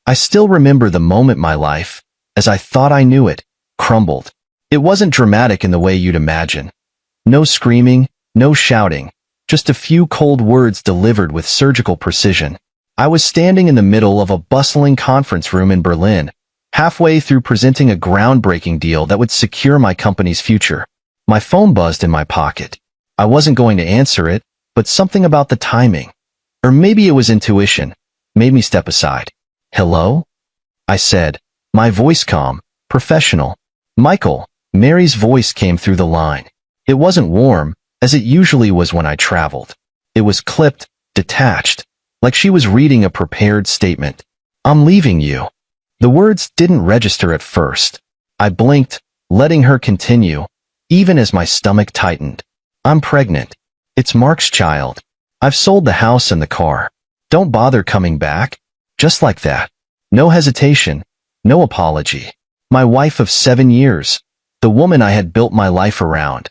I still remember the moment my life, as I thought I knew it, crumbled. It wasn't dramatic in the way you'd imagine. No screaming, no shouting, just a few cold words delivered with surgical precision. I was standing in the middle of a bustling conference room in Berlin, halfway through presenting a groundbreaking deal that would secure my company's future. My phone buzzed in my pocket. I wasn't going to answer it, but something about the timing, or maybe it was intuition, made me step aside. "Hello?" I said, my voice calm, professional. "Michael," Mary's voice came through the line. It wasn't warm, as it usually was when I traveled. It was clipped, detached, like she was reading a prepared statement. "I'm leaving you." The words didn't register at first. I blinked, letting her continue, even as my stomach tightened. "I'm pregnant. It's Mark's child. I've sold the house and the car. Don't bother coming back." Just like that. No hesitation, no apology. My wife of 7 years, the woman I had built my life around,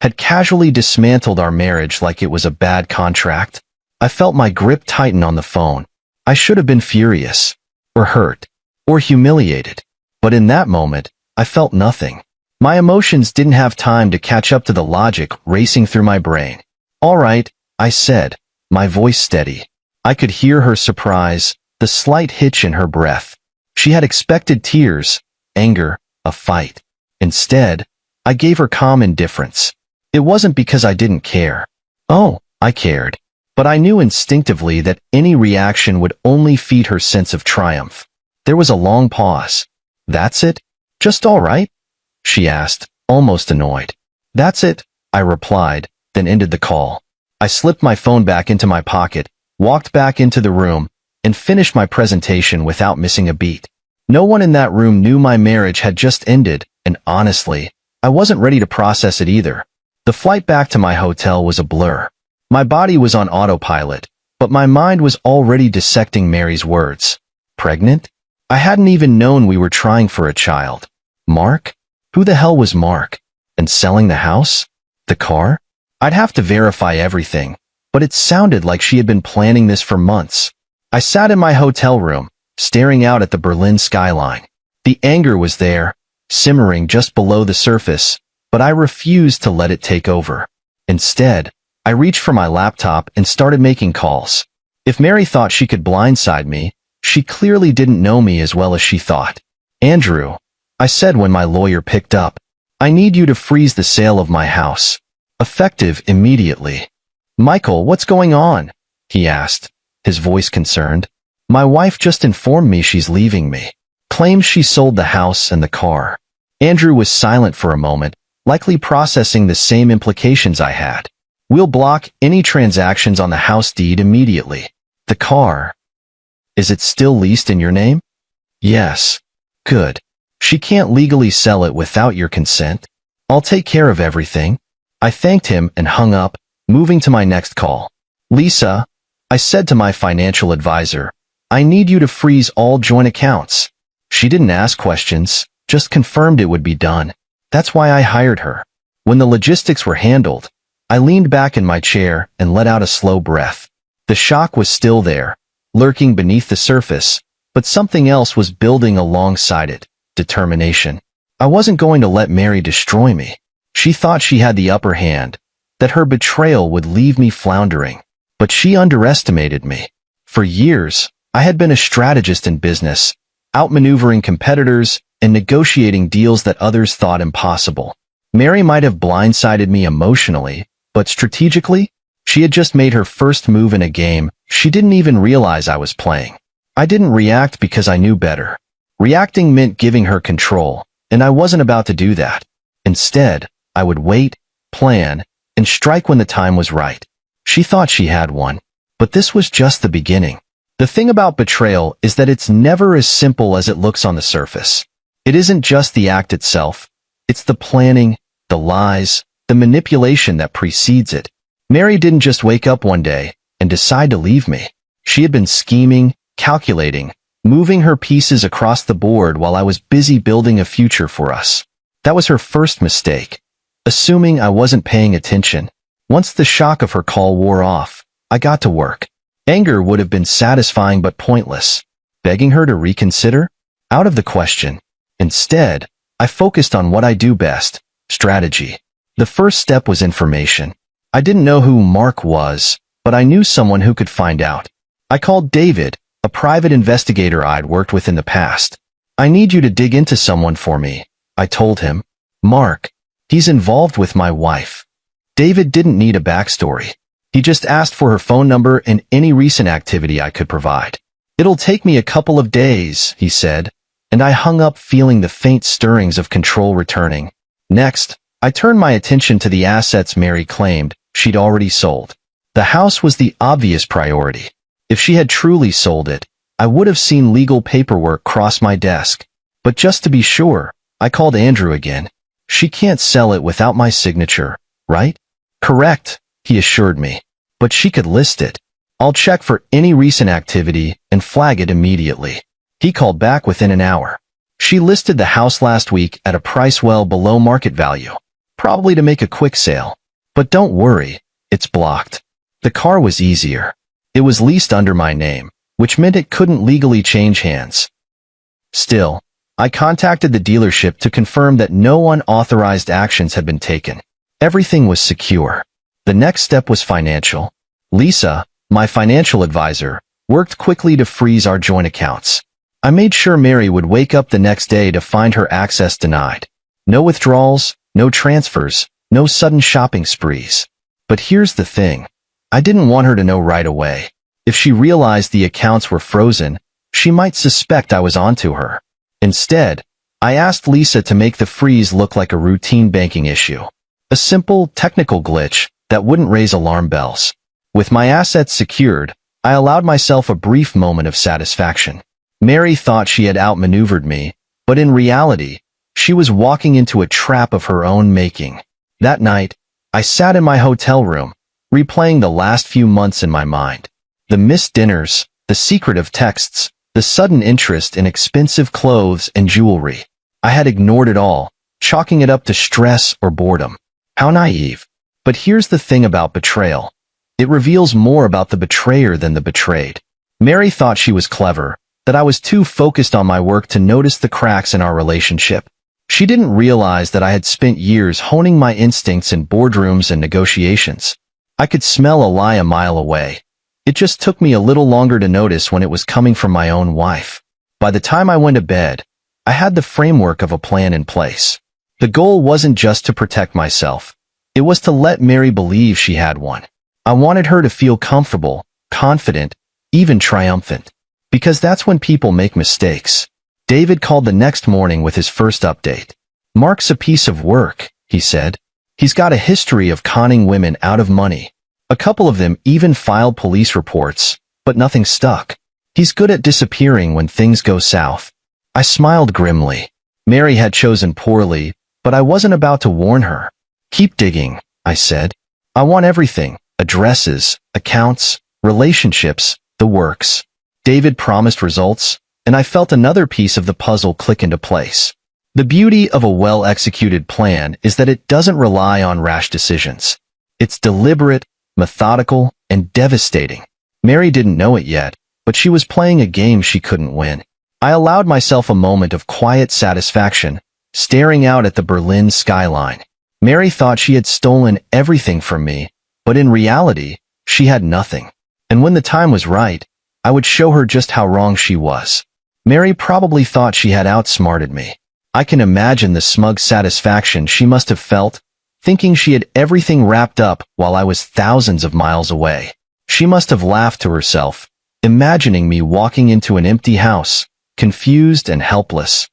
had casually dismantled our marriage like it was a bad contract. I felt my grip tighten on the phone. I should have been furious, or hurt, or humiliated. But in that moment, I felt nothing. My emotions didn't have time to catch up to the logic racing through my brain. "All right," I said, my voice steady. I could hear her surprise, the slight hitch in her breath. She had expected tears, anger, a fight. Instead, I gave her calm indifference. It wasn't because I didn't care. Oh, I cared. But I knew instinctively that any reaction would only feed her sense of triumph. There was a long pause. "That's it? Just all right?" she asked, almost annoyed. "That's it," I replied, then ended the call. I slipped my phone back into my pocket, walked back into the room, and finished my presentation without missing a beat. No one in that room knew my marriage had just ended, and honestly, I wasn't ready to process it either. The flight back to my hotel was a blur. My body was on autopilot, but my mind was already dissecting Mary's words. Pregnant? I hadn't even known we were trying for a child. Mark? Who the hell was Mark? And selling the house? The car? I'd have to verify everything, but it sounded like she had been planning this for months. I sat in my hotel room, staring out at the Berlin skyline. The anger was there, simmering just below the surface, but I refused to let it take over. Instead, I reached for my laptop and started making calls. If Mary thought she could blindside me, she clearly didn't know me as well as she thought. "Andrew," I said when my lawyer picked up, "I need you to freeze the sale of my house. Effective immediately." "Michael, what's going on?" he asked, his voice concerned. "My wife just informed me she's leaving me. Claims she sold the house and the car." Andrew was silent for a moment, likely processing the same implications I had. "We'll block any transactions on the house deed immediately. The car. Is it still leased in your name?" "Yes." "Good. She can't legally sell it without your consent. I'll take care of everything." I thanked him and hung up, moving to my next call. "Lisa," I said to my financial advisor, "I need you to freeze all joint accounts." She didn't ask questions, just confirmed it would be done. That's why I hired her. When the logistics were handled, I leaned back in my chair and let out a slow breath. The shock was still there, lurking beneath the surface, but something else was building alongside it, determination. I wasn't going to let Mary destroy me. She thought she had the upper hand, that her betrayal would leave me floundering. But she underestimated me. For years, I had been a strategist in business, outmaneuvering competitors and negotiating deals that others thought impossible. Mary might have blindsided me emotionally, but strategically, she had just made her first move in a game she didn't even realize I was playing. I didn't react because I knew better. Reacting meant giving her control, and I wasn't about to do that. Instead, I would wait, plan, and strike when the time was right. She thought she had one, but this was just the beginning. The thing about betrayal is that it's never as simple as it looks on the surface. It isn't just the act itself. It's the planning, the lies, the manipulation that precedes it. Mary didn't just wake up one day and decide to leave me. She had been scheming, calculating, moving her pieces across the board while I was busy building a future for us. That was her first mistake, assuming I wasn't paying attention. Once the shock of her call wore off, I got to work. Anger would have been satisfying but pointless. begging her to reconsider? Out of the question. Instead, I focused on what I do best, strategy. The first step was information. I didn't know who Mark was, but I knew someone who could find out. I called David, a private investigator I'd worked with in the past. I need you to dig into someone for me, I told him. Mark, he's involved with my wife. David didn't need a backstory. He just asked for her phone number and any recent activity I could provide. It'll take me a couple of days, he said, and I hung up feeling the faint stirrings of control returning. Next, I turned my attention to the assets Mary claimed she'd already sold. The house was the obvious priority. If she had truly sold it, I would have seen legal paperwork cross my desk. But just to be sure, I called Andrew again. She can't sell it without my signature, right? Correct, he assured me. But she could list it. I'll check for any recent activity and flag it immediately. He called back within an hour. She listed the house last week at a price well below market value, probably to make a quick sale. But don't worry, it's blocked. The car was easier. It was leased under my name, which meant it couldn't legally change hands. Still, I contacted the dealership to confirm that no unauthorized actions had been taken. Everything was secure. The next step was financial. Lisa, my financial advisor, worked quickly to freeze our joint accounts. I made sure Mary would wake up the next day to find her access denied. No withdrawals, no transfers, no sudden shopping sprees. But here's the thing. I didn't want her to know right away. If she realized the accounts were frozen, she might suspect I was onto her. Instead, I asked Lisa to make the freeze look like a routine banking issue. A simple, technical glitch that wouldn't raise alarm bells. With my assets secured, I allowed myself a brief moment of satisfaction. Mary thought she had outmaneuvered me, but in reality, she was walking into a trap of her own making. That night, I sat in my hotel room, replaying the last few months in my mind. The missed dinners, the secretive texts, the sudden interest in expensive clothes and jewelry. I had ignored it all, chalking it up to stress or boredom. How naive. But here's the thing about betrayal. It reveals more about the betrayer than the betrayed. Mary thought she was clever, that I was too focused on my work to notice the cracks in our relationship. She didn't realize that I had spent years honing my instincts in boardrooms and negotiations. I could smell a lie a mile away. It just took me a little longer to notice when it was coming from my own wife. By the time I went to bed, I had the framework of a plan in place. The goal wasn't just to protect myself. It was to let Mary believe she had one. I wanted her to feel comfortable, confident, even triumphant. Because that's when people make mistakes. David called the next morning with his first update. Mark's a piece of work, he said. He's got a history of conning women out of money. A couple of them even filed police reports, but nothing stuck. He's good at disappearing when things go south. I smiled grimly. Mary had chosen poorly, but I wasn't about to warn her. Keep digging, I said. I want everything, addresses, accounts, relationships, the works. David promised results, and I felt another piece of the puzzle click into place. The beauty of a well-executed plan is that it doesn't rely on rash decisions. It's deliberate, methodical, and devastating. Mary didn't know it yet, but she was playing a game she couldn't win. I allowed myself a moment of quiet satisfaction, staring out at the Berlin skyline. Mary thought she had stolen everything from me, but in reality, she had nothing. And when the time was right, I would show her just how wrong she was. Mary probably thought she had outsmarted me. I can imagine the smug satisfaction she must have felt, thinking she had everything wrapped up while I was thousands of miles away. She must have laughed to herself, imagining me walking into an empty house, confused and helpless.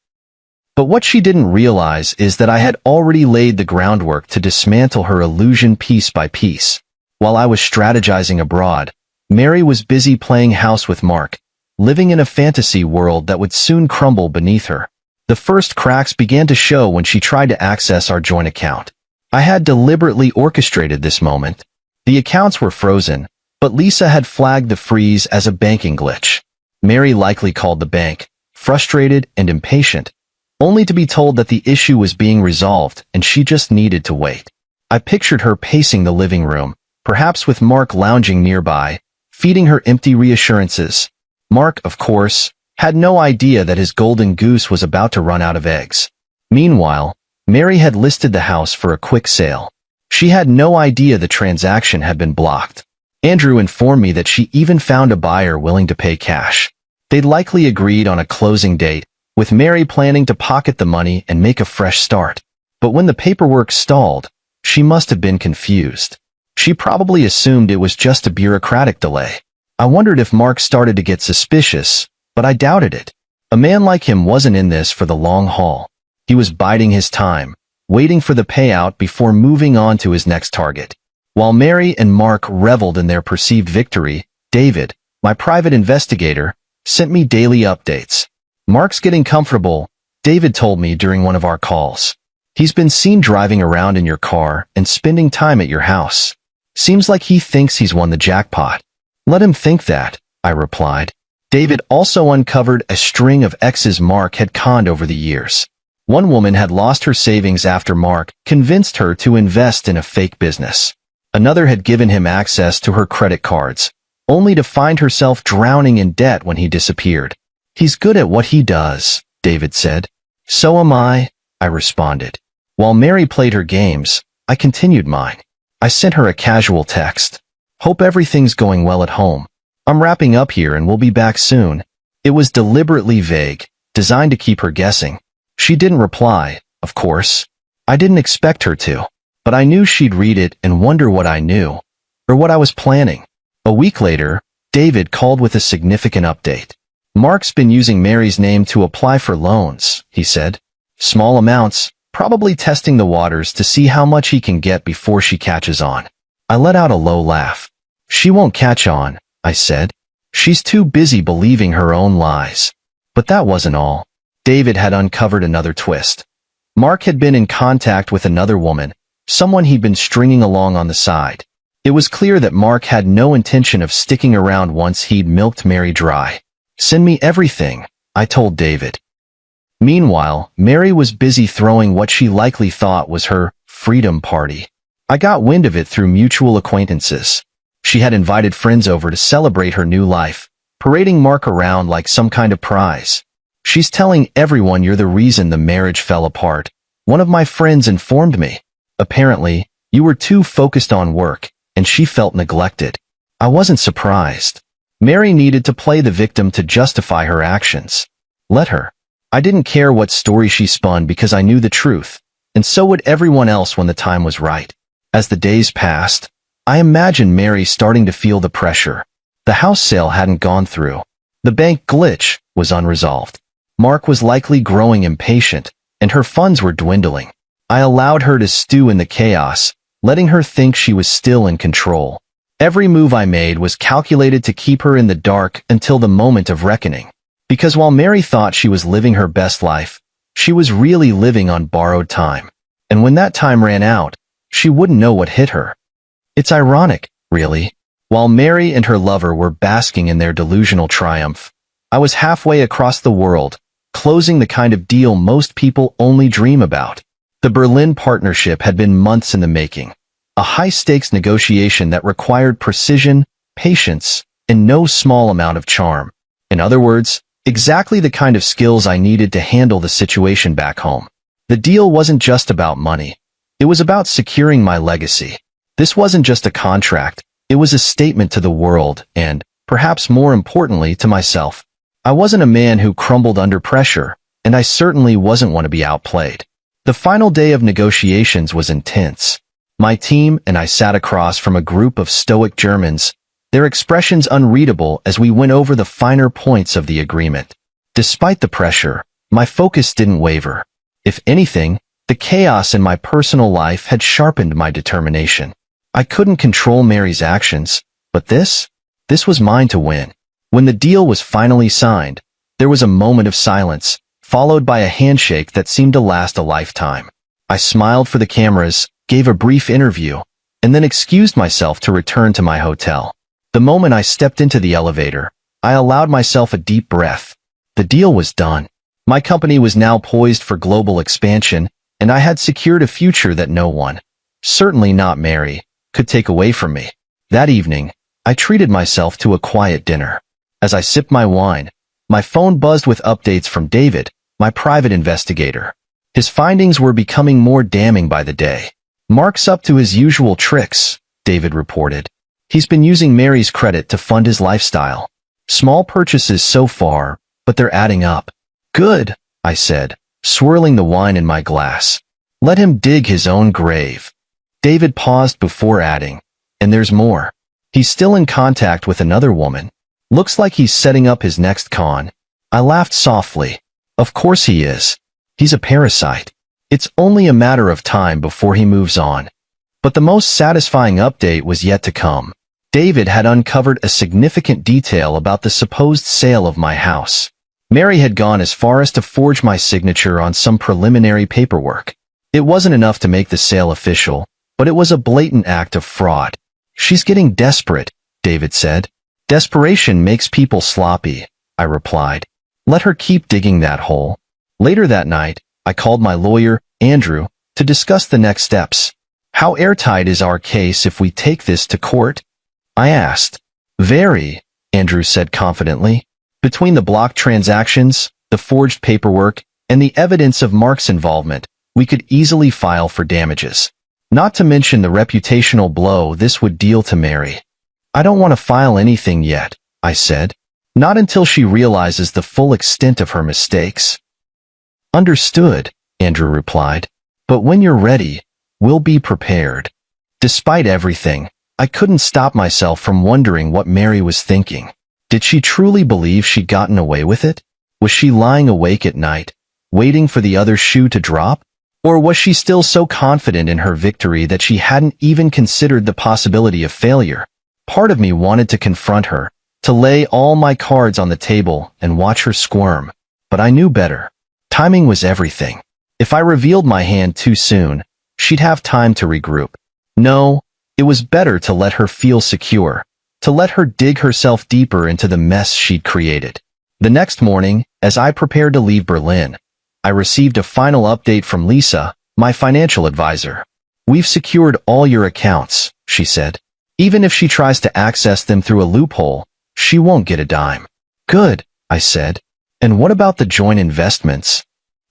But what she didn't realize is that I had already laid the groundwork to dismantle her illusion piece by piece. While I was strategizing abroad, Mary was busy playing house with Mark, living in a fantasy world that would soon crumble beneath her. The first cracks began to show when she tried to access our joint account. I had deliberately orchestrated this moment. The accounts were frozen, but Lisa had flagged the freeze as a banking glitch. Mary likely called the bank, frustrated and impatient, only to be told that the issue was being resolved and she just needed to wait. I pictured her pacing the living room, perhaps with Mark lounging nearby, feeding her empty reassurances. Mark, of course, had no idea that his golden goose was about to run out of eggs. Meanwhile, Mary had listed the house for a quick sale. She had no idea the transaction had been blocked. Andrew informed me that she even found a buyer willing to pay cash. They'd likely agreed on a closing date, with Mary planning to pocket the money and make a fresh start. But when the paperwork stalled, she must have been confused. She probably assumed it was just a bureaucratic delay. I wondered if Mark started to get suspicious, but I doubted it. A man like him wasn't in this for the long haul. He was biding his time, waiting for the payout before moving on to his next target. While Mary and Mark reveled in their perceived victory, David, my private investigator, sent me daily updates. "Mark's getting comfortable," David told me during one of our calls. "He's been seen driving around in your car and spending time at your house. Seems like he thinks he's won the jackpot." "Let him think that," I replied. David also uncovered a string of exes Mark had conned over the years. One woman had lost her savings after Mark convinced her to invest in a fake business. Another had given him access to her credit cards, only to find herself drowning in debt when he disappeared. "He's good at what he does," David said. "So am I," I responded. While Mary played her games, I continued mine. I sent her a casual text. "Hope everything's going well at home. I'm wrapping up here and we'll be back soon." It was deliberately vague, designed to keep her guessing. She didn't reply, of course. I didn't expect her to, but I knew she'd read it and wonder what I knew, or what I was planning. A week later, David called with a significant update. "Mark's been using Mary's name to apply for loans," he said. "Small amounts, probably testing the waters to see how much he can get before she catches on." I let out a low laugh. "She won't catch on," I said. "She's too busy believing her own lies." But that wasn't all. David had uncovered another twist. Mark had been in contact with another woman, someone he'd been stringing along on the side. It was clear that Mark had no intention of sticking around once he'd milked Mary dry. "Send me everything," I told David. Meanwhile, Mary was busy throwing what she likely thought was her freedom party. I got wind of it through mutual acquaintances. She had invited friends over to celebrate her new life, parading Mark around like some kind of prize. "She's telling everyone you're the reason the marriage fell apart," one of my friends informed me. "Apparently, you were too focused on work, and she felt neglected." I wasn't surprised. Mary needed to play the victim to justify her actions. Let her. I didn't care what story she spun because I knew the truth, and so would everyone else when the time was right. As the days passed, I imagined Mary starting to feel the pressure. The house sale hadn't gone through. The bank glitch was unresolved. Mark was likely growing impatient, and her funds were dwindling. I allowed her to stew in the chaos, letting her think she was still in control. Every move I made was calculated to keep her in the dark until the moment of reckoning. Because while Mary thought she was living her best life, she was really living on borrowed time. And when that time ran out, she wouldn't know what hit her. It's ironic, really. While Mary and her lover were basking in their delusional triumph, I was halfway across the world, closing the kind of deal most people only dream about. The Berlin partnership had been months in the making, a high-stakes negotiation that required precision, patience, and no small amount of charm. In other words, exactly the kind of skills I needed to handle the situation back home. The deal wasn't just about money. It was about securing my legacy. This wasn't just a contract. It was a statement to the world and, perhaps more importantly, to myself. I wasn't a man who crumbled under pressure, and I certainly wasn't one to be outplayed. The final day of negotiations was intense. My team and I sat across from a group of stoic Germans, their expressions unreadable as we went over the finer points of the agreement. Despite the pressure, my focus didn't waver. If anything, the chaos in my personal life had sharpened my determination. I couldn't control Mary's actions, but this was mine to win. When the deal was finally signed, there was a moment of silence, followed by a handshake that seemed to last a lifetime. I smiled for the cameras, gave a brief interview, and then excused myself to return to my hotel. The moment I stepped into the elevator, I allowed myself a deep breath. The deal was done. My company was now poised for global expansion, and I had secured a future that no one, certainly not Mary, could take away from me. That evening, I treated myself to a quiet dinner. As I sipped my wine, My phone buzzed with updates from David, my private investigator. His findings were becoming more damning by the day. "Mark's up to his usual tricks," David reported. "He's been using Mary's credit to fund his lifestyle. Small purchases so far, but they're adding up." "Good," I said, swirling the wine in my glass. "Let him dig his own grave." David paused before adding, "And there's more. He's still in contact with another woman. Looks like he's setting up his next con." I laughed softly. "Of course he is. He's a parasite. It's only a matter of time before he moves on." But the most satisfying update was yet to come. David had uncovered a significant detail about the supposed sale of my house. Mary had gone as far as to forge my signature on some preliminary paperwork. It wasn't enough to make the sale official, but it was a blatant act of fraud. "She's getting desperate," David said. "Desperation makes people sloppy," I replied. "Let her keep digging that hole." Later that night, I called my lawyer, Andrew, to discuss the next steps. "How airtight is our case if we take this to court?" I asked. "Very," Andrew said confidently. "Between the block transactions, the forged paperwork, and the evidence of Mark's involvement, we could easily file for damages. Not to mention the reputational blow this would deal to Mary." "I don't want to file anything yet," I said. "Not until she realizes the full extent of her mistakes." "Understood," Andrew replied. "But when you're ready, we'll be prepared." Despite everything, I couldn't stop myself from wondering what Mary was thinking. Did she truly believe she'd gotten away with it? Was she lying awake at night, waiting for the other shoe to drop? Or was she still so confident in her victory that she hadn't even considered the possibility of failure? Part of me wanted to confront her, to lay all my cards on the table and watch her squirm. But I knew better. Timing was everything. If I revealed my hand too soon, she'd have time to regroup. No, it was better to let her feel secure, to let her dig herself deeper into the mess she'd created. The next morning, as I prepared to leave Berlin, I received a final update from Lisa, my financial advisor. "We've secured all your accounts," she said. "Even if she tries to access them through a loophole, she won't get a dime." "Good," I said. "And what about the joint investments?"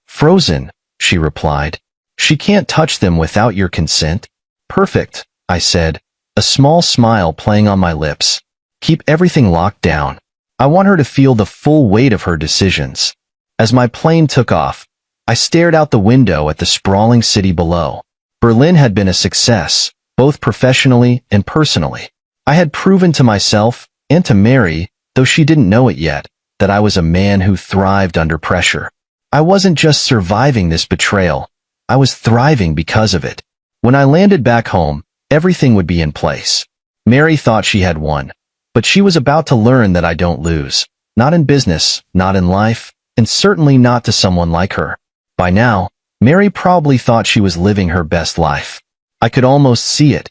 "Frozen," she replied. "She can't touch them without your consent." "Perfect," I said, a small smile playing on my lips. "Keep everything locked down. I want her to feel the full weight of her decisions." As my plane took off, I stared out the window at the sprawling city below. Berlin had been a success, both professionally and personally. I had proven to myself, and to Mary, though she didn't know it yet, that I was a man who thrived under pressure. I wasn't just surviving this betrayal, I was thriving because of it. When I landed back home, everything would be in place. Mary thought she had won, but she was about to learn that I don't lose. Not in business, not in life, and certainly not to someone like her. By now, Mary probably thought she was living her best life. I could almost see it.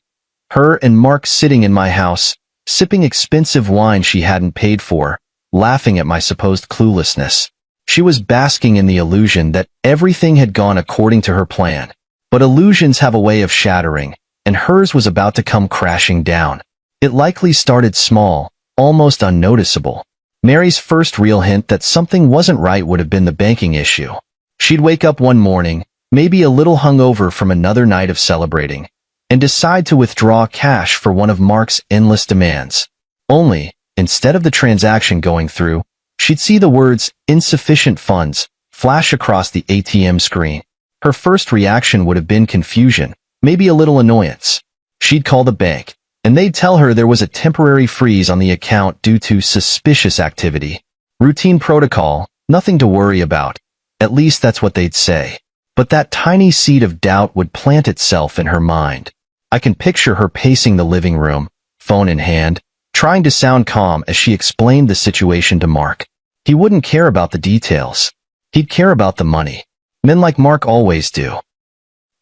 Her and Mark sitting in my house, sipping expensive wine she hadn't paid for, laughing at my supposed cluelessness. She was basking in the illusion that everything had gone according to her plan. But illusions have a way of shattering, and hers was about to come crashing down. It likely started small, almost unnoticeable. Mary's first real hint that something wasn't right would have been the banking issue. She'd wake up one morning, maybe a little hungover from another night of celebrating, and decide to withdraw cash for one of Mark's endless demands. Only, instead of the transaction going through, she'd see the words "insufficient funds" flash across the ATM screen. Her first reaction would have been confusion, maybe a little annoyance. She'd call the bank, and they'd tell her there was a temporary freeze on the account due to suspicious activity. Routine protocol, nothing to worry about. At least that's what they'd say. But that tiny seed of doubt would plant itself in her mind. I can picture her pacing the living room, phone in hand, trying to sound calm as she explained the situation to Mark. He wouldn't care about the details. He'd care about the money. Men like Mark always do.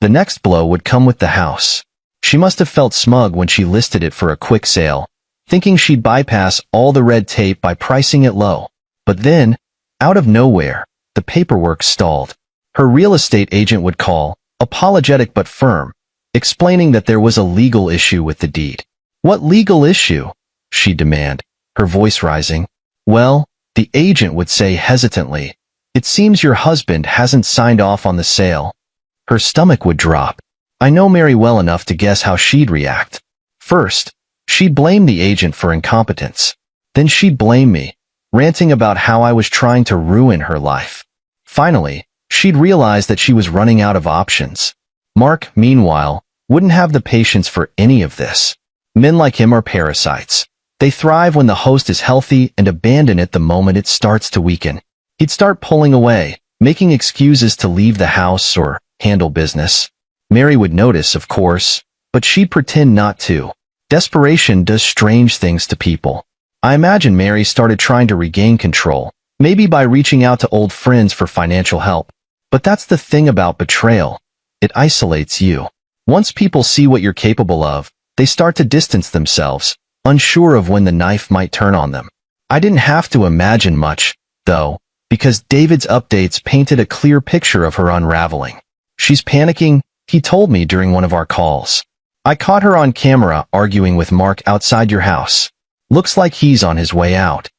The next blow would come with the house. She must have felt smug when she listed it for a quick sale, thinking she'd bypass all the red tape by pricing it low. But then, out of nowhere, the paperwork stalled. Her real estate agent would call, apologetic but firm, explaining that there was a legal issue with the deed. "What legal issue?" she'd demand, her voice rising. "Well, The agent would say hesitantly, "It seems your husband hasn't signed off on the sale." Her stomach would drop. I know Mary well enough to guess how she'd react. First, she'd blame the agent for incompetence. Then she'd blame me, ranting about how I was trying to ruin her life. Finally, she'd realize that she was running out of options. Mark, meanwhile, wouldn't have the patience for any of this. Men like him are parasites. They thrive when the host is healthy and abandon it the moment it starts to weaken. He'd start pulling away, making excuses to leave the house or handle business. Mary would notice, of course, but she'd pretend not to. Desperation does strange things to people. I imagine Mary started trying to regain control, maybe by reaching out to old friends for financial help. But that's the thing about betrayal. It isolates you. Once people see what you're capable of, they start to distance themselves, unsure of when the knife might turn on them. I didn't have to imagine much, though, because David's updates painted a clear picture of her unraveling. "She's panicking," he told me during one of our calls. "I caught her on camera arguing with Mark outside your house. Looks like he's on his way out."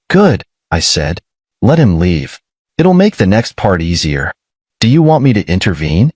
"Good," I said. "Let him leave. It'll make the next part easier." "Do you want me to intervene?"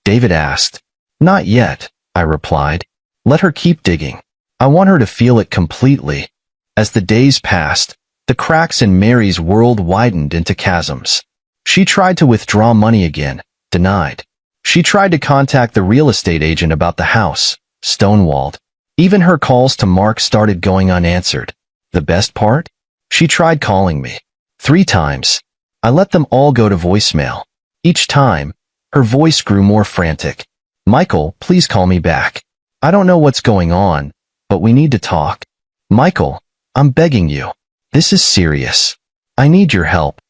David asked. "Not yet," I replied. "Let her keep digging. I want her to feel it completely." As the days passed, the cracks in Mary's world widened into chasms. She tried to withdraw money again, denied. She tried to contact the real estate agent about the house, stonewalled. Even her calls to Mark started going unanswered. The best part? She tried calling me. 3 times. I let them all go to voicemail. Each time, her voice grew more frantic. "Michael, please call me back. I don't know what's going on, but we need to talk. Michael, I'm begging you. This is serious. I need your help.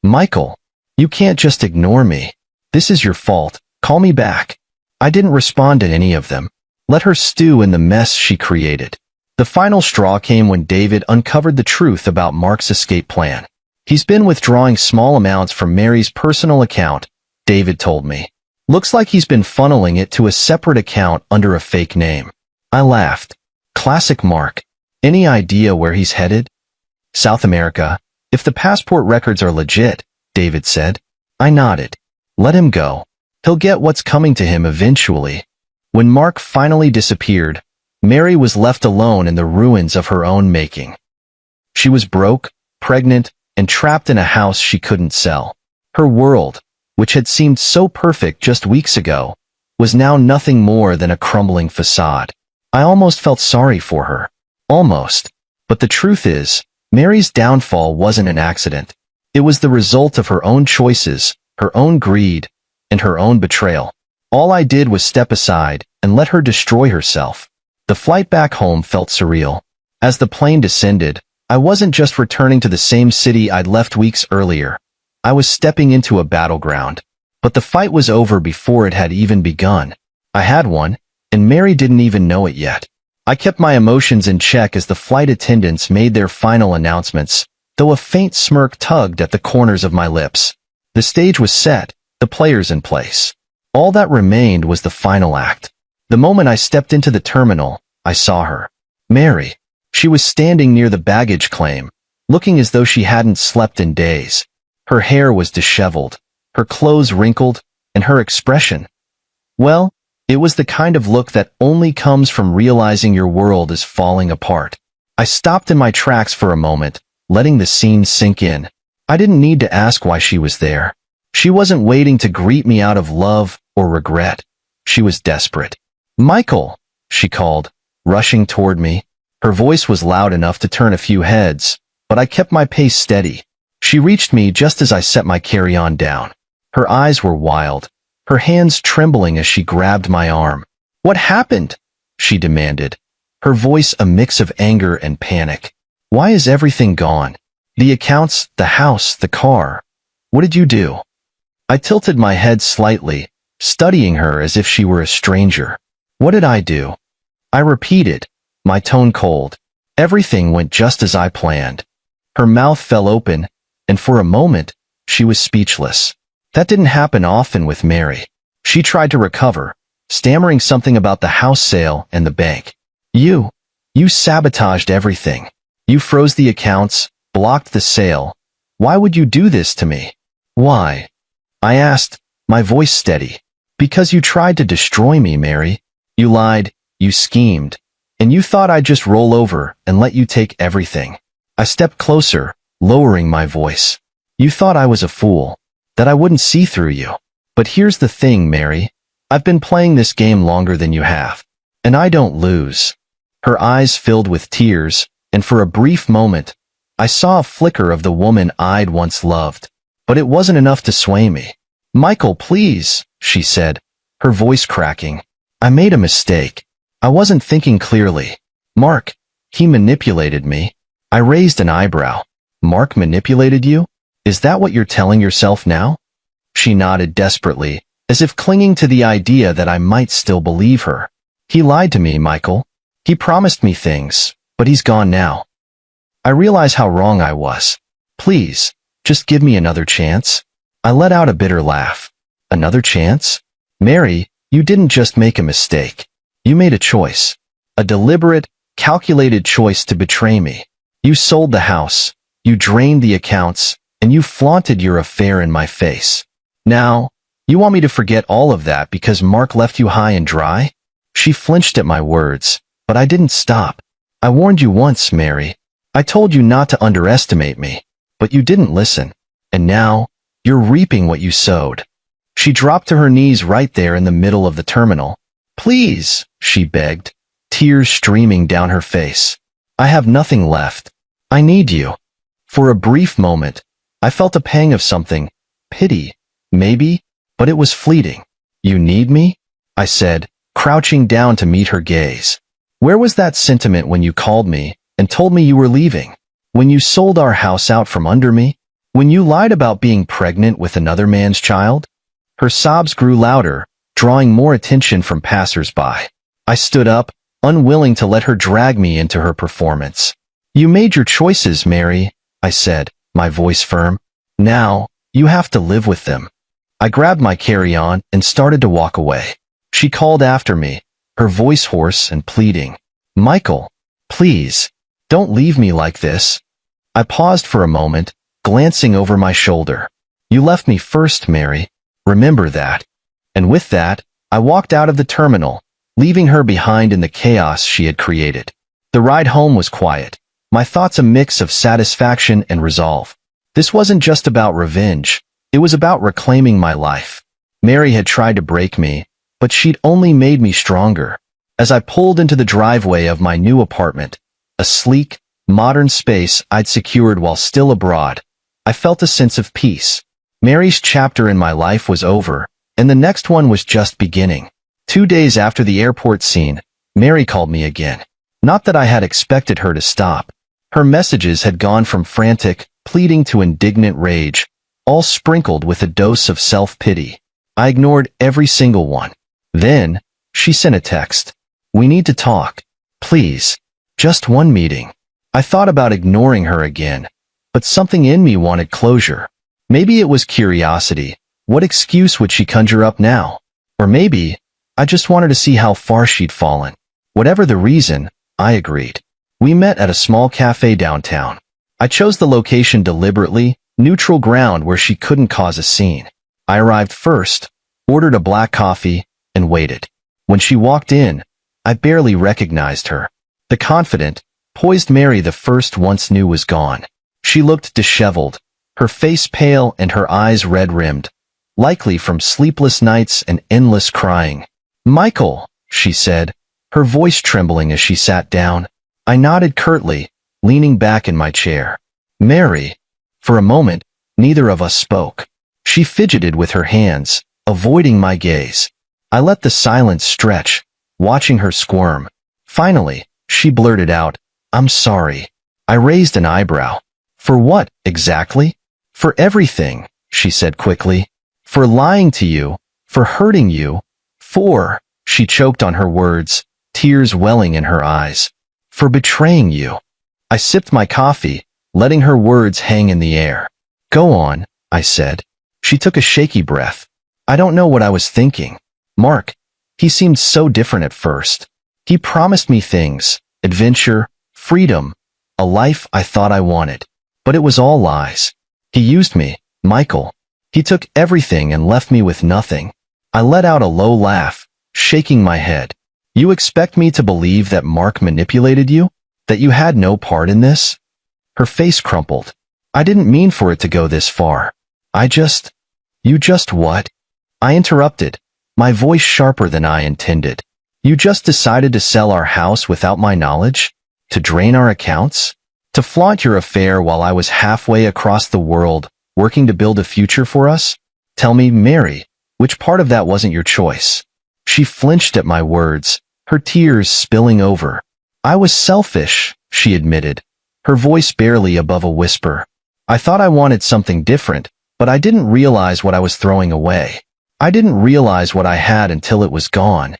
Michael, you can't just ignore me. This is your fault. Call me back." I didn't respond to any of them. Let her stew in the mess she created. The final straw came when David uncovered the truth about Mark's escape plan. "He's been withdrawing small amounts from Mary's personal account," David told me. "Looks like he's been funneling it to a separate account under a fake name." I laughed. Classic Mark. Any idea where he's headed? "South America, if the passport records are legit," David said. I nodded. "Let him go. He'll get what's coming to him eventually." When Mark finally disappeared, Mary was left alone in the ruins of her own making. She was broke, pregnant, and trapped in a house she couldn't sell. Her world, which had seemed so perfect just weeks ago, was now nothing more than a crumbling facade. I almost felt sorry for her. Almost. But the truth is, Mary's downfall wasn't an accident. It was the result of her own choices, her own greed, and her own betrayal. All I did was step aside and let her destroy herself. The flight back home felt surreal. As the plane descended, I wasn't just returning to the same city I'd left weeks earlier. I was stepping into a battleground. But the fight was over before it had even begun. I had won, and Mary didn't even know it yet. I kept my emotions in check as the flight attendants made their final announcements, though a faint smirk tugged at the corners of my lips. The stage was set, the players in place. All that remained was the final act. The moment I stepped into the terminal, I saw her. Mary. She was standing near the baggage claim, looking as though she hadn't slept in days. Her hair was disheveled, her clothes wrinkled, and her expression, well, it was the kind of look that only comes from realizing your world is falling apart. I stopped in my tracks for a moment, letting the scene sink in. I didn't need to ask why she was there. She wasn't waiting to greet me out of love or regret. She was desperate. "Michael," she called, rushing toward me. Her voice was loud enough to turn a few heads, but I kept my pace steady. She reached me just as I set my carry-on down. Her eyes were wild, her hands trembling as she grabbed my arm. "What happened?" she demanded, her voice a mix of anger and panic. "Why is everything gone? The accounts, the house, the car. What did you do?" I tilted my head slightly, studying her as if she were a stranger. "What did I do?" I repeated, my tone cold. "Everything went just as I planned." Her mouth fell open, and for a moment, she was speechless. That didn't happen often with Mary. She tried to recover, stammering something about the house sale and the bank. You sabotaged everything. You froze the accounts, blocked the sale. Why would you do this to me? Why? I asked, my voice steady. Because you tried to destroy me, Mary. You lied, you schemed, and you thought I'd just roll over and let you take everything. I stepped closer, lowering my voice. You thought I was a fool, that I wouldn't see through you. But here's the thing, Mary. I've been playing this game longer than you have, and I don't lose. Her eyes filled with tears, and for a brief moment, I saw a flicker of the woman I'd once loved. But it wasn't enough to sway me. Michael, please, she said, her voice cracking. I made a mistake. I wasn't thinking clearly. Mark, he manipulated me. I raised an eyebrow. Mark manipulated you? Is that what you're telling yourself now? She nodded desperately, as if clinging to the idea that I might still believe her. He lied to me, Michael. He promised me things, but he's gone now. I realize how wrong I was. Please, just give me another chance. I let out a bitter laugh. Another chance? Mary, you didn't just make a mistake. You made a choice. A deliberate, calculated choice to betray me. You sold the house, you drained the accounts, and you flaunted your affair in my face. Now, you want me to forget all of that because Mark left you high and dry? She flinched at my words, but I didn't stop. I warned you once, Mary. I told you not to underestimate me, but you didn't listen. And now, you're reaping what you sowed. She dropped to her knees right there in the middle of the terminal. Please, she begged, tears streaming down her face. I have nothing left. I need you. For a brief moment, I felt a pang of something, pity, maybe, but it was fleeting. You need me? I said, crouching down to meet her gaze. Where was that sentiment when you called me and told me you were leaving? When you sold our house out from under me? When you lied about being pregnant with another man's child? Her sobs grew louder, drawing more attention from passers-by. I stood up, unwilling to let her drag me into her performance. You made your choices, Mary, I said, my voice firm. Now, you have to live with them. I grabbed my carry-on and started to walk away. She called after me, her voice hoarse and pleading. Michael, please, don't leave me like this. I paused for a moment, glancing over my shoulder. You left me first, Mary. Remember that. And with that, I walked out of the terminal, leaving her behind in the chaos she had created. The ride home was quiet, my thoughts a mix of satisfaction and resolve. This wasn't just about revenge, it was about reclaiming my life. Mary had tried to break me, but she'd only made me stronger. As I pulled into the driveway of my new apartment, a sleek, modern space I'd secured while still abroad, I felt a sense of peace. Mary's chapter in my life was over, and the next one was just beginning. 2 days after the airport scene, Mary called me again. Not that I had expected her to stop. Her messages had gone from frantic, pleading to indignant rage, all sprinkled with a dose of self-pity. I ignored every single one. Then, she sent a text. We need to talk. Please. Just one meeting. I thought about ignoring her again, but something in me wanted closure. Maybe it was curiosity. What excuse would she conjure up now? Or maybe, I just wanted to see how far she'd fallen. Whatever the reason, I agreed. We met at a small cafe downtown. I chose the location deliberately, neutral ground where she couldn't cause a scene. I arrived first, ordered a black coffee, and waited. When she walked in, I barely recognized her. The confident, poised Mary the first once knew was gone. She looked disheveled, her face pale and her eyes red-rimmed, likely from sleepless nights and endless crying. Michael, she said, her voice trembling as she sat down. I nodded curtly, leaning back in my chair. Mary. For a moment, neither of us spoke. She fidgeted with her hands, avoiding my gaze. I let the silence stretch, watching her squirm. Finally, she blurted out, I'm sorry. I raised an eyebrow. For what, exactly? For everything, she said quickly. For lying to you, for hurting you, she choked on her words, tears welling in her eyes. For betraying you. I sipped my coffee, letting her words hang in the air. Go on, I said. She took a shaky breath. I don't know what I was thinking. Mark, he seemed so different at first. He promised me things, adventure, freedom, a life I thought I wanted. But it was all lies. He used me, Michael. He took everything and left me with nothing. I let out a low laugh, shaking my head. You expect me to believe that Mark manipulated you? That you had no part in this? Her face crumpled. I didn't mean for it to go this far. You just what? I interrupted, my voice sharper than I intended. You just decided to sell our house without my knowledge? To drain our accounts? To flaunt your affair while I was halfway across the world, working to build a future for us? Tell me, Mary, which part of that wasn't your choice? She flinched at my words, her tears spilling over. I was selfish, she admitted, her voice barely above a whisper. I thought I wanted something different, but I didn't realize what I was throwing away. I didn't realize what I had until it was gone.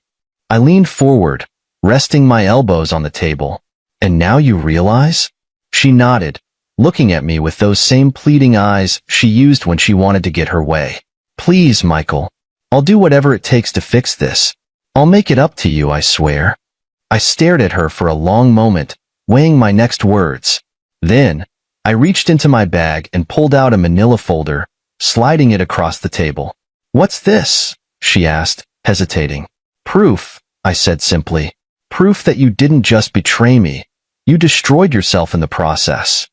I leaned forward, resting my elbows on the table. And now you realize? She nodded, looking at me with those same pleading eyes she used when she wanted to get her way. Please, Michael. I'll do whatever it takes to fix this. I'll make it up to you, I swear. I stared at her for a long moment, weighing my next words. Then, I reached into my bag and pulled out a manila folder, sliding it across the table. What's this? She asked, hesitating. Proof, I said simply. Proof that you didn't just betray me. You destroyed yourself in the process.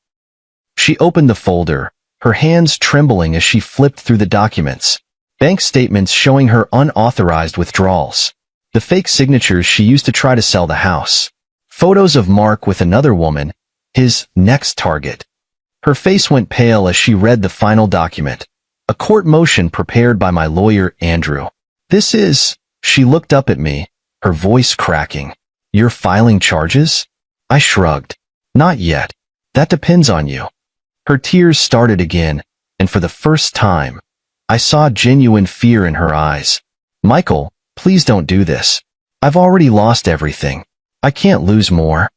She opened the folder, her hands trembling as she flipped through the documents. Bank statements showing her unauthorized withdrawals. The fake signatures she used to try to sell the house. Photos of Mark with another woman, his next target. Her face went pale as she read the final document. A court motion prepared by my lawyer, Andrew. This is... She looked up at me, her voice cracking. You're filing charges? I shrugged. Not yet. That depends on you. Her tears started again, and for the first time, I saw genuine fear in her eyes. Michael, please don't do this. I've already lost everything. I can't lose more.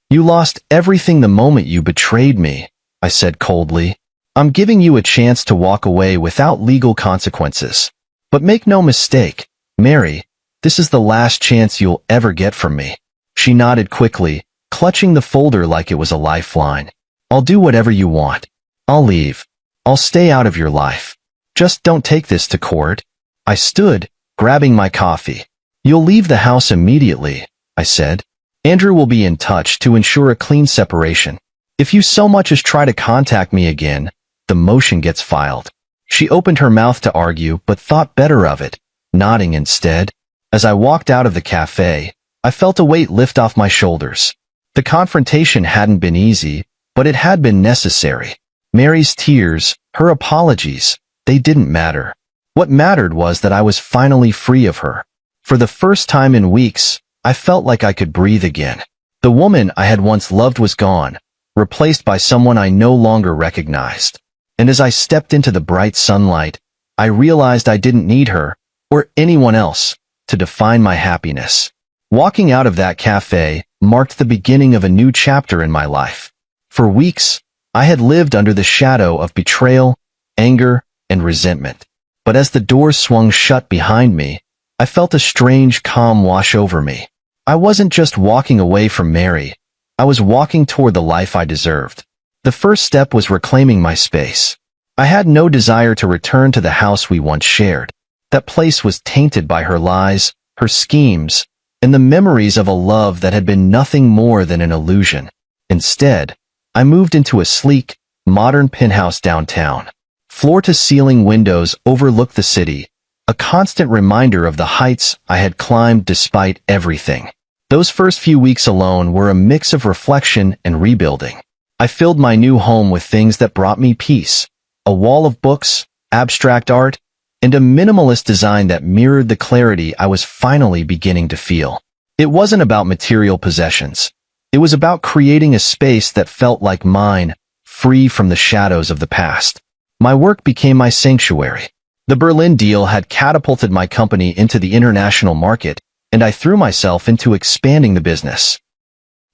You lost everything the moment you betrayed me, I said coldly. I'm giving you a chance to walk away without legal consequences. But make no mistake, Mary, this is the last chance you'll ever get from me. She nodded quickly, clutching the folder like it was a lifeline. I'll do whatever you want. I'll leave. I'll stay out of your life. Just don't take this to court. I stood, grabbing my coffee. You'll leave the house immediately, I said. Andrew will be in touch to ensure a clean separation. If you so much as try to contact me again, the motion gets filed. She opened her mouth to argue, but thought better of it, nodding instead. As I walked out of the cafe, I felt a weight lift off my shoulders. The confrontation hadn't been easy, but it had been necessary. Mary's tears, her apologies, they didn't matter. What mattered was that I was finally free of her. For the first time in weeks, I felt like I could breathe again. The woman I had once loved was gone, replaced by someone I no longer recognized. And as I stepped into the bright sunlight, I realized I didn't need her, or anyone else, to define my happiness. Walking out of that cafe marked the beginning of a new chapter in my life. For weeks, I had lived under the shadow of betrayal, anger, and resentment. But as the door swung shut behind me, I felt a strange calm wash over me. I wasn't just walking away from Mary. I was walking toward the life I deserved. The first step was reclaiming my space. I had no desire to return to the house we once shared. That place was tainted by her lies, her schemes, and the memories of a love that had been nothing more than an illusion. Instead, I moved into a sleek, modern penthouse downtown. Floor-to-ceiling windows overlooked the city, a constant reminder of the heights I had climbed despite everything. Those first few weeks alone were a mix of reflection and rebuilding. I filled my new home with things that brought me peace, a wall of books, abstract art, and a minimalist design that mirrored the clarity I was finally beginning to feel. It wasn't about material possessions. It was about creating a space that felt like mine, free from the shadows of the past. My work became my sanctuary. The Berlin deal had catapulted my company into the international market, and I threw myself into expanding the business.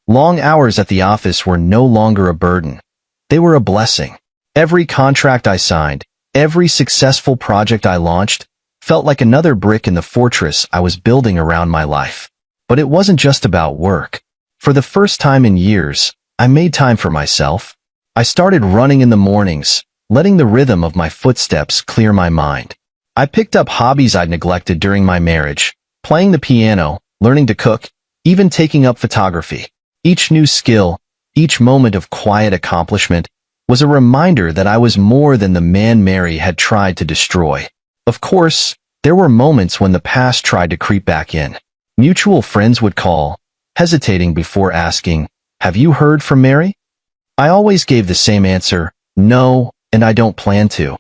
Long hours at the office were no longer a burden. They were a blessing. Every contract I signed, every successful project I launched, felt like another brick in the fortress I was building around my life. But it wasn't just about work. For the first time in years, I made time for myself. I started running in the mornings, letting the rhythm of my footsteps clear my mind. I picked up hobbies I'd neglected during my marriage, playing the piano, learning to cook, even taking up photography. Each new skill, each moment of quiet accomplishment, was a reminder that I was more than the man Mary had tried to destroy. Of course, there were moments when the past tried to creep back in. Mutual friends would call, hesitating before asking, "Have you heard from Mary?" I always gave the same answer, "No, and I don't plan to."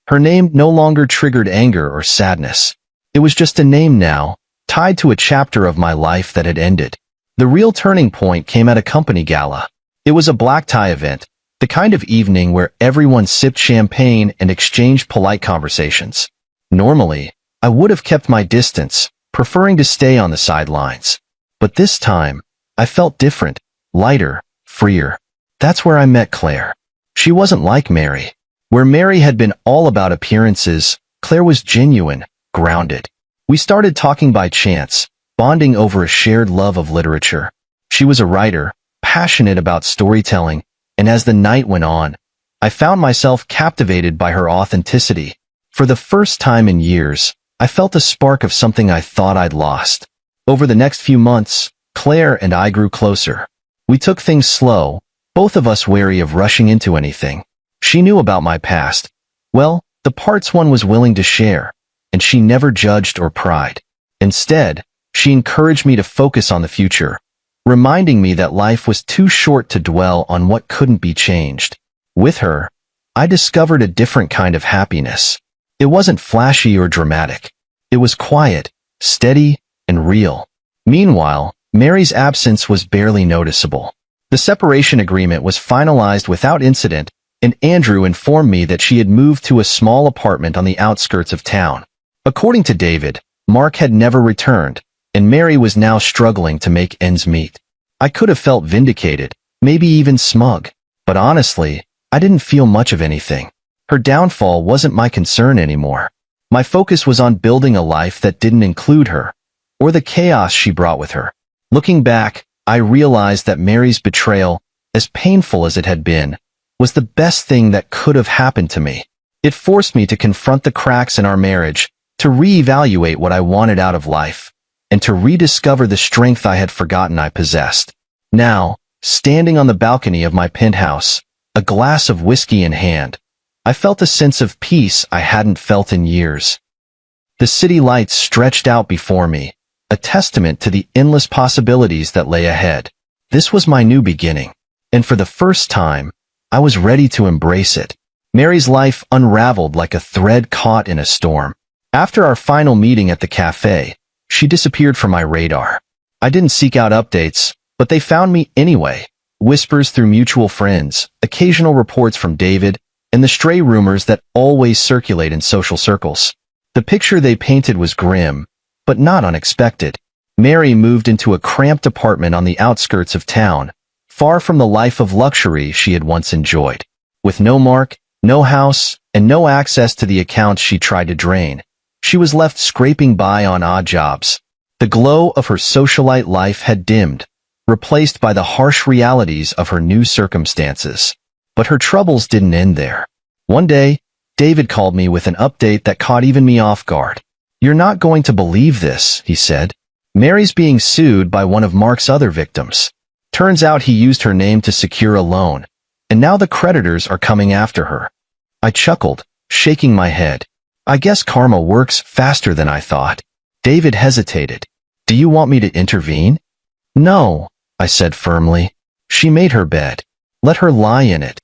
Her name no longer triggered anger or sadness. It was just a name now, tied to a chapter of my life that had ended. The real turning point came at a company gala. It was a black tie event, the kind of evening where everyone sipped champagne and exchanged polite conversations. Normally, I would have kept my distance, preferring to stay on the sidelines. But this time, I felt different, lighter, freer. That's where I met Claire. She wasn't like Mary. Where Mary had been all about appearances, Claire was genuine, grounded. We started talking by chance, bonding over a shared love of literature. She was a writer, passionate about storytelling, and as the night went on, I found myself captivated by her authenticity. For the first time in years, I felt a spark of something I thought I'd lost. Over the next few months, Claire and I grew closer. We took things slow, both of us wary of rushing into anything. She knew about my past. Well, the parts one was willing to share, and she never judged or pried. Instead, she encouraged me to focus on the future, reminding me that life was too short to dwell on what couldn't be changed. With her, I discovered a different kind of happiness. It wasn't flashy or dramatic. It was quiet, steady, and real. Meanwhile, Mary's absence was barely noticeable. The separation agreement was finalized without incident, and Andrew informed me that she had moved to a small apartment on the outskirts of town. According to David, Mark had never returned, and Mary was now struggling to make ends meet. I could have felt vindicated, maybe even smug, but honestly, I didn't feel much of anything. Her downfall wasn't my concern anymore. My focus was on building a life that didn't include her, or the chaos she brought with her. Looking back, I realized that Mary's betrayal, as painful as it had been, was the best thing that could have happened to me. It forced me to confront the cracks in our marriage, to reevaluate what I wanted out of life, and to rediscover the strength I had forgotten I possessed. Now, standing on the balcony of my penthouse, a glass of whiskey in hand, I felt a sense of peace I hadn't felt in years. The city lights stretched out before me, a testament to the endless possibilities that lay ahead. This was my new beginning, and for the first time, I was ready to embrace it. Mary's life unraveled like a thread caught in a storm. After our final meeting at the cafe, she disappeared from my radar. I didn't seek out updates, but they found me anyway. Whispers through mutual friends, occasional reports from David, and the stray rumors that always circulate in social circles. The picture they painted was grim, but not unexpected. Mary moved into a cramped apartment on the outskirts of town, far from the life of luxury she had once enjoyed. With no Mark, no house, and no access to the accounts she tried to drain, she was left scraping by on odd jobs. The glow of her socialite life had dimmed, replaced by the harsh realities of her new circumstances. But her troubles didn't end there. One day, David called me with an update that caught even me off guard. "You're not going to believe this," he said. "Mary's being sued by one of Mark's other victims. Turns out he used her name to secure a loan, and now the creditors are coming after her." I chuckled, shaking my head. I guess karma works faster than I thought. David hesitated. "Do you want me to intervene?" "No," I said firmly. "She made her bed. Let her lie in it."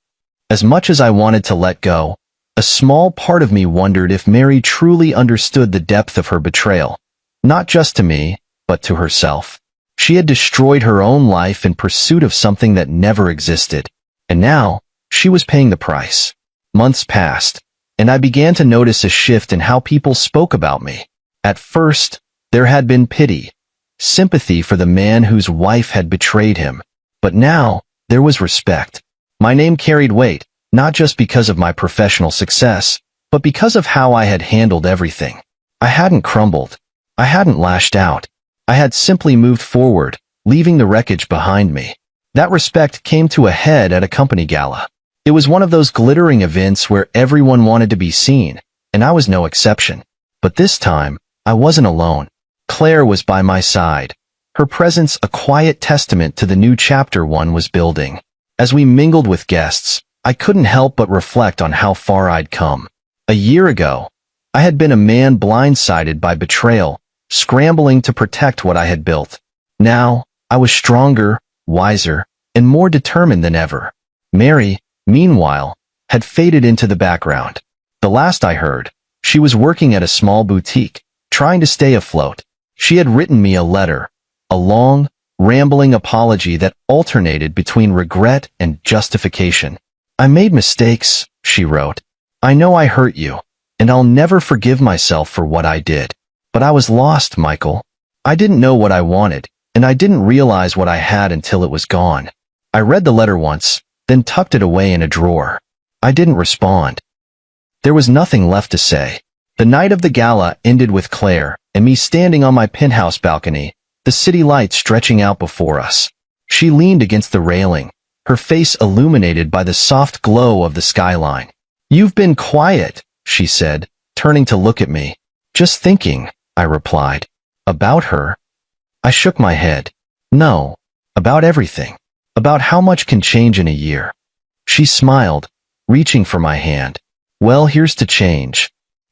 As much as I wanted to let go, a small part of me wondered if Mary truly understood the depth of her betrayal, not just to me, but to herself. She had destroyed her own life in pursuit of something that never existed, and now she was paying the price. Months passed, and I began to notice a shift in how people spoke about me. At first, there had been pity, sympathy for the man whose wife had betrayed him, but now there was respect. My name carried weight, not just because of my professional success, but because of how I had handled everything. I hadn't crumbled. I hadn't lashed out. I had simply moved forward, leaving the wreckage behind me. That respect came to a head at a company gala. It was one of those glittering events where everyone wanted to be seen, and I was no exception. But this time, I wasn't alone. Claire was by my side. Her presence a quiet testament to the new chapter one was building. As we mingled with guests, I couldn't help but reflect on how far I'd come. A year ago, I had been a man blindsided by betrayal, scrambling to protect what I had built. Now, I was stronger, wiser, and more determined than ever. Mary, meanwhile, had faded into the background. The last I heard, she was working at a small boutique, trying to stay afloat. She had written me a letter, a long, rambling apology that alternated between regret and justification. "I made mistakes," she wrote. "I know I hurt you, and I'll never forgive myself for what I did. But I was lost, Michael. I didn't know what I wanted, and I didn't realize what I had until it was gone." I read the letter once, then tucked it away in a drawer. I didn't respond. There was nothing left to say. The night of the gala ended with Claire and me standing on my penthouse balcony, the city lights stretching out before us. She leaned against the railing, her face illuminated by the soft glow of the skyline. "You've been quiet," she said, turning to look at me. "Just thinking," I replied. "About her?" I shook my head. "No, about everything. About how much can change in a year." She smiled, reaching for my hand. "Well, here's to change."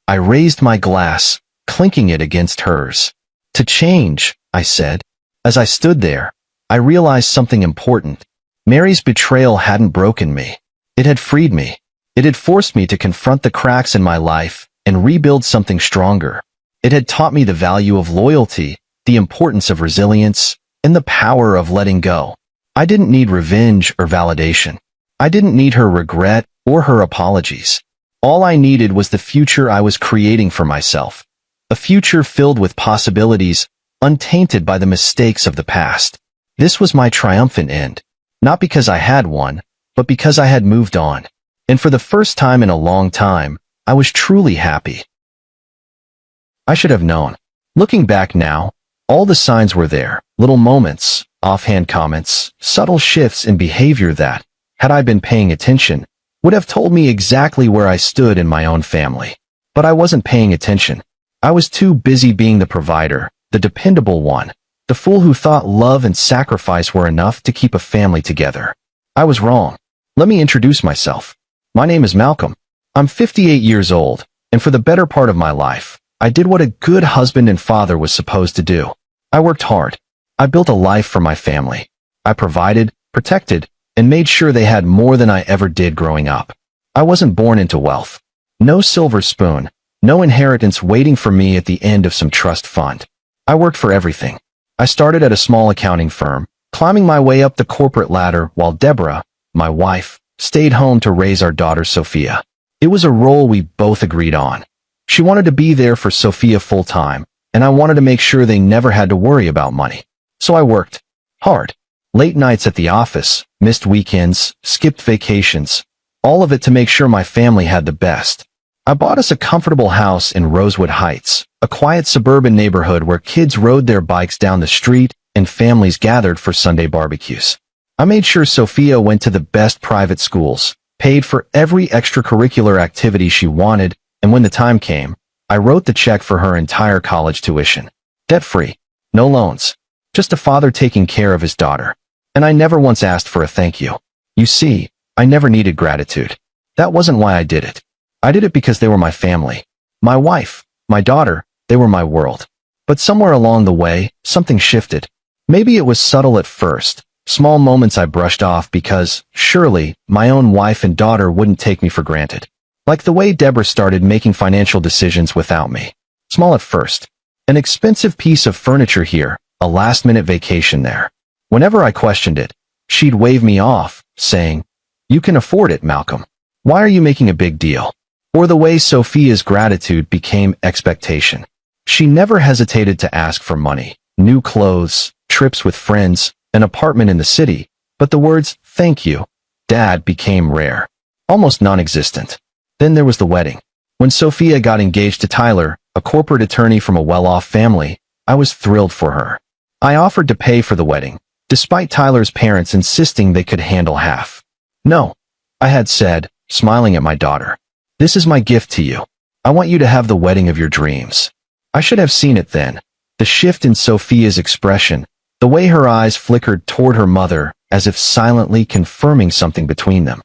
I raised my glass, clinking it against hers. "To change," I said. As I stood there, I realized something important. Mary's betrayal hadn't broken me. It had freed me. It had forced me to confront the cracks in my life and rebuild something stronger. It had taught me the value of loyalty, the importance of resilience, and the power of letting go. I didn't need revenge or validation. I didn't need her regret or her apologies. All I needed was the future I was creating for myself. A future filled with possibilities, untainted by the mistakes of the past. This was my triumphant end. Not because I had one, but because I had moved on. And for the first time in a long time, I was truly happy. I should have known. Looking back now, all the signs were there, little moments, offhand comments, subtle shifts in behavior that, had I been paying attention, would have told me exactly where I stood in my own family. But I wasn't paying attention. I was too busy being the provider, the dependable one, the fool who thought love and sacrifice were enough to keep a family together. I was wrong. Let me introduce myself. My name is Malcolm. I'm 58 years old, and for the better part of my life, I did what a good husband and father was supposed to do. I worked hard. I built a life for my family. I provided, protected, and made sure they had more than I ever did growing up. I wasn't born into wealth. No silver spoon, no inheritance waiting for me at the end of some trust fund. I worked for everything. I started at a small accounting firm, climbing my way up the corporate ladder while Deborah, my wife, stayed home to raise our daughter Sophia. It was a role we both agreed on. She wanted to be there for Sophia full time, and I wanted to make sure they never had to worry about money. So I worked hard. Late nights at the office, missed weekends, skipped vacations, all of it to make sure my family had the best. I bought us a comfortable house in Rosewood Heights, a quiet suburban neighborhood where kids rode their bikes down the street and families gathered for Sunday barbecues. I made sure Sophia went to the best private schools, paid for every extracurricular activity she wanted, and when the time came, I wrote the check for her entire college tuition. Debt-free. No loans. Just a father taking care of his daughter. And I never once asked for a thank you. You see, I never needed gratitude. That wasn't why I did it. I did it because they were my family. My wife, my daughter, they were my world. But somewhere along the way, something shifted. Maybe it was subtle at first, small moments I brushed off because, surely, my own wife and daughter wouldn't take me for granted. Like the way Deborah started making financial decisions without me. Small at first. An expensive piece of furniture here, a last-minute vacation there. Whenever I questioned it, she'd wave me off, saying, "You can afford it, Malcolm. Why are you making a big deal?" Or the way Sophia's gratitude became expectation. She never hesitated to ask for money, new clothes, trips with friends, an apartment in the city, but the words, "Thank you, Dad," became rare, almost non-existent. Then there was the wedding. When Sophia got engaged to Tyler, a corporate attorney from a well-off family, I was thrilled for her. I offered to pay for the wedding, despite Tyler's parents insisting they could handle half. "No, I had said, smiling at my daughter. This is my gift to you. I want you to have the wedding of your dreams. I should have seen it then. The shift in Sophia's expression, the way her eyes flickered toward her mother, as if silently confirming something between them.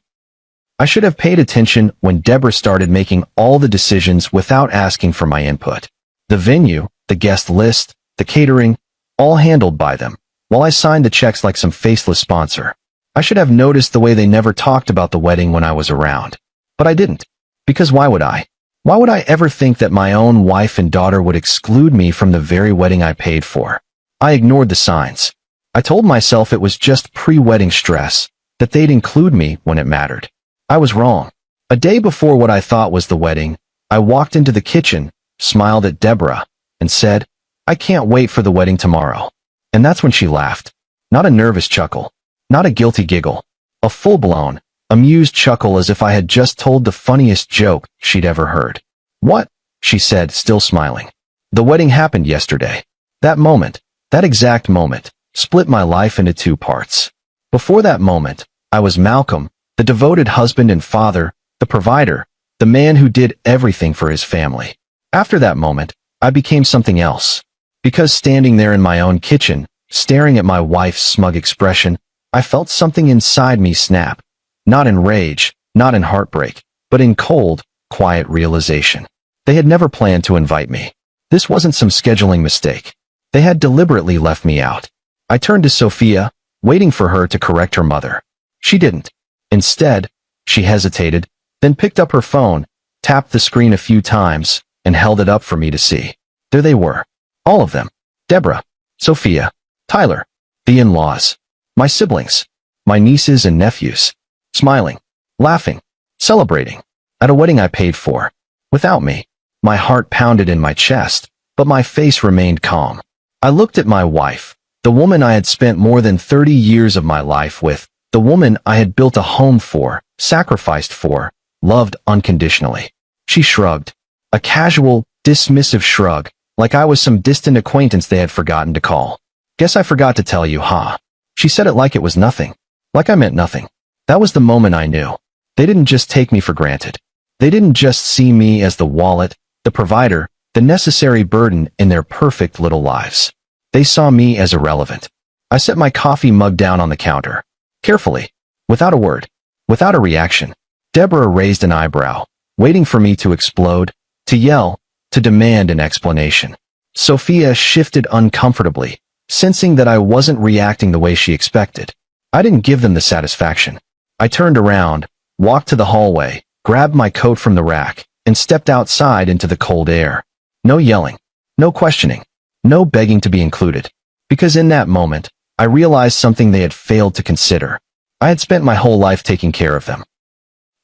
I should have paid attention when Deborah started making all the decisions without asking for my input. The venue, the guest list, the catering, all handled by them, while I signed the checks like some faceless sponsor. I should have noticed the way they never talked about the wedding when I was around. But I didn't. Because why would I? Why would I ever think that my own wife and daughter would exclude me from the very wedding I paid for? I ignored the signs. I told myself it was just pre-wedding stress, that they'd include me when it mattered. I was wrong. A day before what I thought was the wedding, I walked into the kitchen, smiled at Deborah, and said, I can't wait for the wedding tomorrow. And that's when she laughed. Not a nervous chuckle. Not a guilty giggle. A full-blown, amused chuckle as if I had just told the funniest joke she'd ever heard. What? She said, still smiling. The wedding happened yesterday. That moment, that exact moment, split my life into two parts. Before that moment, I was Malcolm, the devoted husband and father, the provider, the man who did everything for his family. After that moment, I became something else. Because standing there in my own kitchen, staring at my wife's smug expression, I felt something inside me snap. Not in rage, not in heartbreak, but in cold, quiet realization. They had never planned to invite me. This wasn't some scheduling mistake. They had deliberately left me out. I turned to Sophia, waiting for her to correct her mother. She didn't. Instead, she hesitated, then picked up her phone, tapped the screen a few times, and held it up for me to see. There they were. All of them. Deborah, Sophia, Tyler, the in-laws, my siblings, my nieces and nephews, smiling, laughing, celebrating, at a wedding I paid for. Without me, my heart pounded in my chest, but my face remained calm. I looked at my wife, the woman I had spent more than 30 years of my life with, the woman I had built a home for, sacrificed for, loved unconditionally. She shrugged. A casual, dismissive shrug, like I was some distant acquaintance they had forgotten to call. Guess I forgot to tell you, huh? She said it like it was nothing. Like I meant nothing. That was the moment I knew. They didn't just take me for granted. They didn't just see me as the wallet, the provider, the necessary burden in their perfect little lives. They saw me as irrelevant. I set my coffee mug down on the counter. Carefully. Without a word. Without a reaction. Deborah raised an eyebrow, waiting for me to explode, to yell, to demand an explanation. Sophia shifted uncomfortably, sensing that I wasn't reacting the way she expected. I didn't give them the satisfaction. I turned around, walked to the hallway, grabbed my coat from the rack, and stepped outside into the cold air. No yelling. No questioning. No begging to be included. Because in that moment, I realized something they had failed to consider. I had spent my whole life taking care of them.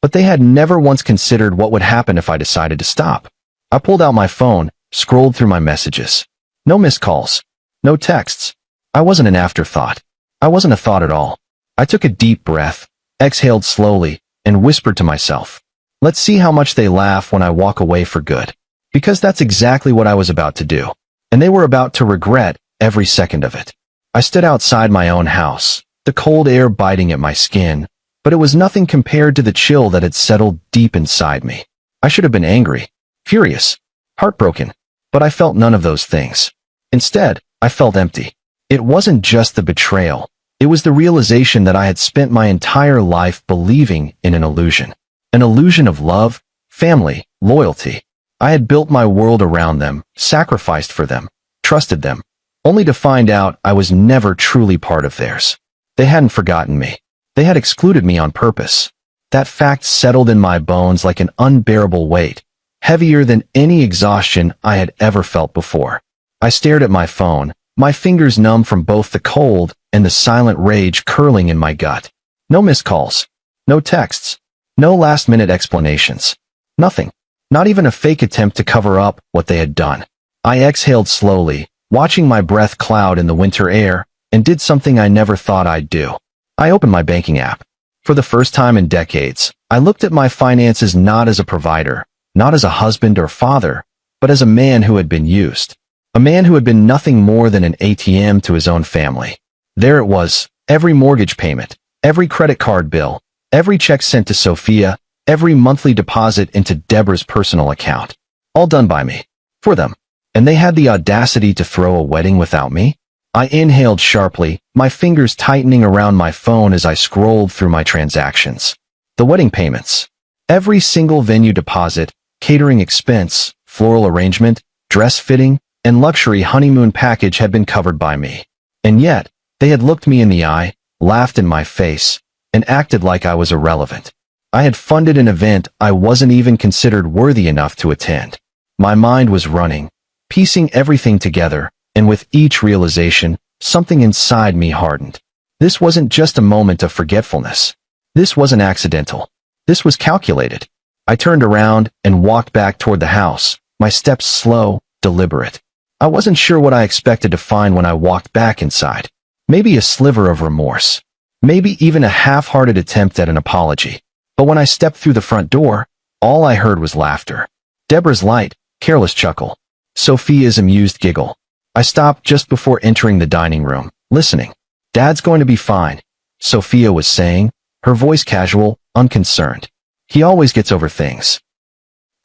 But they had never once considered what would happen if I decided to stop. I pulled out my phone, scrolled through my messages. No missed calls. No texts. I wasn't an afterthought. I wasn't a thought at all. I took a deep breath, exhaled slowly, and whispered to myself, let's see how much they laugh when I walk away for good. Because that's exactly what I was about to do. And they were about to regret every second of it. I stood outside my own house, the cold air biting at my skin, but it was nothing compared to the chill that had settled deep inside me. I should have been angry, furious, heartbroken, but I felt none of those things. Instead, I felt empty. It wasn't just the betrayal. It was the realization that I had spent my entire life believing in an illusion. An illusion of love, family, loyalty. I had built my world around them, sacrificed for them, trusted them, only to find out I was never truly part of theirs. They hadn't forgotten me. They had excluded me on purpose. That fact settled in my bones like an unbearable weight, heavier than any exhaustion I had ever felt before. I stared at my phone, my fingers numb from both the cold and the silent rage curling in my gut. No missed calls. No texts. No last-minute explanations. Nothing. Not even a fake attempt to cover up what they had done. I exhaled slowly, watching my breath cloud in the winter air, and did something I never thought I'd do. I opened my banking app. For the first time in decades, I looked at my finances not as a provider, not as a husband or father, but as a man who had been used. A man who had been nothing more than an ATM to his own family. There it was, every mortgage payment, every credit card bill, Every check sent to Sophia, every monthly deposit into Deborah's personal account. All done by me. For them. And they had the audacity to throw a wedding without me? I inhaled sharply, my fingers tightening around my phone as I scrolled through my transactions. The wedding payments. Every single venue deposit, catering expense, floral arrangement, dress fitting, and luxury honeymoon package had been covered by me. And yet, they had looked me in the eye, laughed in my face, and acted like I was irrelevant. I had funded an event I wasn't even considered worthy enough to attend. My mind was running, piecing everything together, and with each realization, something inside me hardened. This wasn't just a moment of forgetfulness. This wasn't accidental. This was calculated. I turned around and walked back toward the house, my steps slow, deliberate. I wasn't sure what I expected to find when I walked back inside. Maybe a sliver of remorse. Maybe even a half-hearted attempt at an apology. But when I stepped through the front door, all I heard was laughter. Deborah's light, careless chuckle. Sophia's amused giggle. I stopped just before entering the dining room, listening. "Dad's going to be fine," Sophia was saying, her voice casual, unconcerned. "He always gets over things."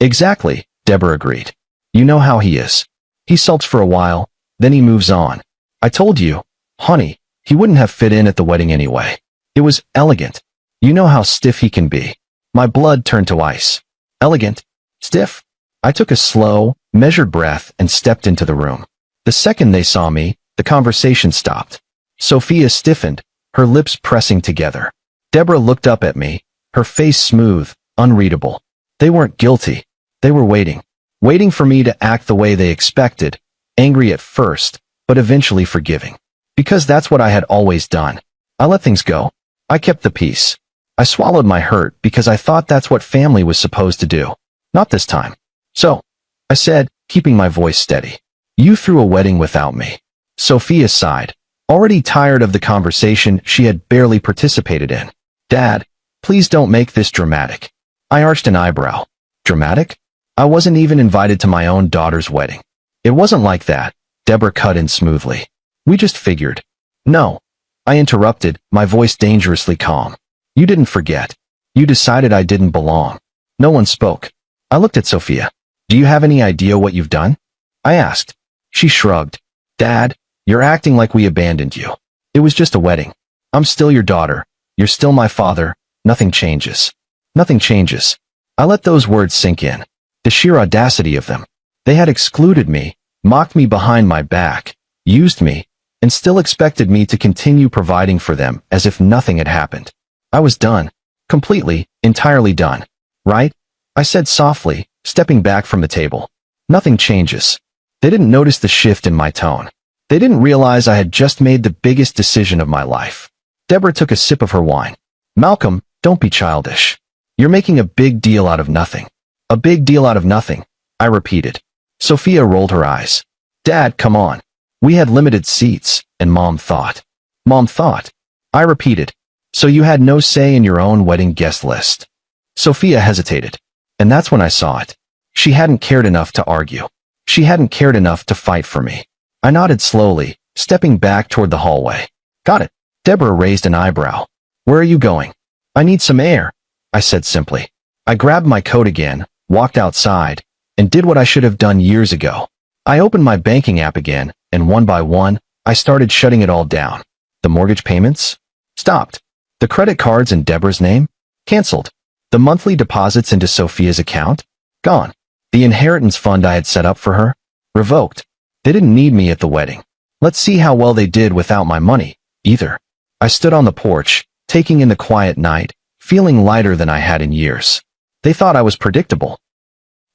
"Exactly," Deborah agreed. "You know how he is. He sulks for a while, then he moves on. I told you, honey, he wouldn't have fit in at the wedding anyway. It was elegant. You know how stiff he can be." My blood turned to ice. Elegant? Stiff? I took a slow, measured breath and stepped into the room. The second they saw me, the conversation stopped. Sophia stiffened, her lips pressing together. Deborah looked up at me, her face smooth, unreadable. They weren't guilty. They were waiting. Waiting for me to act the way they expected, angry at first, but eventually forgiving. Because that's what I had always done. I let things go. I kept the peace. I swallowed my hurt because I thought that's what family was supposed to do. Not this time. "So," I said, keeping my voice steady, "you threw a wedding without me." Sophia sighed, already tired of the conversation she had barely participated in. "Dad, please don't make this dramatic." I arched an eyebrow. Dramatic? I wasn't even invited to my own daughter's wedding. "It wasn't like that," Deborah cut in smoothly. "We just figured." "No," I interrupted, my voice dangerously calm. "You didn't forget. You decided I didn't belong." No one spoke. I looked at Sophia. "Do you have any idea what you've done?" I asked. She shrugged. "Dad, you're acting like we abandoned you. It was just a wedding. I'm still your daughter. You're still my father. Nothing changes." Nothing changes. I let those words sink in. The sheer audacity of them. They had excluded me, mocked me behind my back, used me, and still expected me to continue providing for them as if nothing had happened. I was done. Completely, entirely done. "Right?" I said softly, stepping back from the table. "Nothing changes." They didn't notice the shift in my tone. They didn't realize I had just made the biggest decision of my life. Deborah took a sip of her wine. "Malcolm, don't be childish. You're making a big deal out of nothing." "A big deal out of nothing," I repeated. Sophia rolled her eyes. "Dad, come on. We had limited seats, and Mom thought." "Mom thought?" I repeated. "So you had no say in your own wedding guest list." Sophia hesitated. And that's when I saw it. She hadn't cared enough to argue. She hadn't cared enough to fight for me. I nodded slowly, stepping back toward the hallway. "Got it." Deborah raised an eyebrow. "Where are you going?" "I need some air," I said simply. I grabbed my coat again, walked outside, and did what I should have done years ago. I opened my banking app again, and one by one, I started shutting it all down. The mortgage payments? Stopped. The credit cards in Deborah's name? Canceled. The monthly deposits into Sophia's account? Gone. The inheritance fund I had set up for her? Revoked. They didn't need me at the wedding. Let's see how well they did without my money, either. I stood on the porch, taking in the quiet night, feeling lighter than I had in years. They thought I was predictable.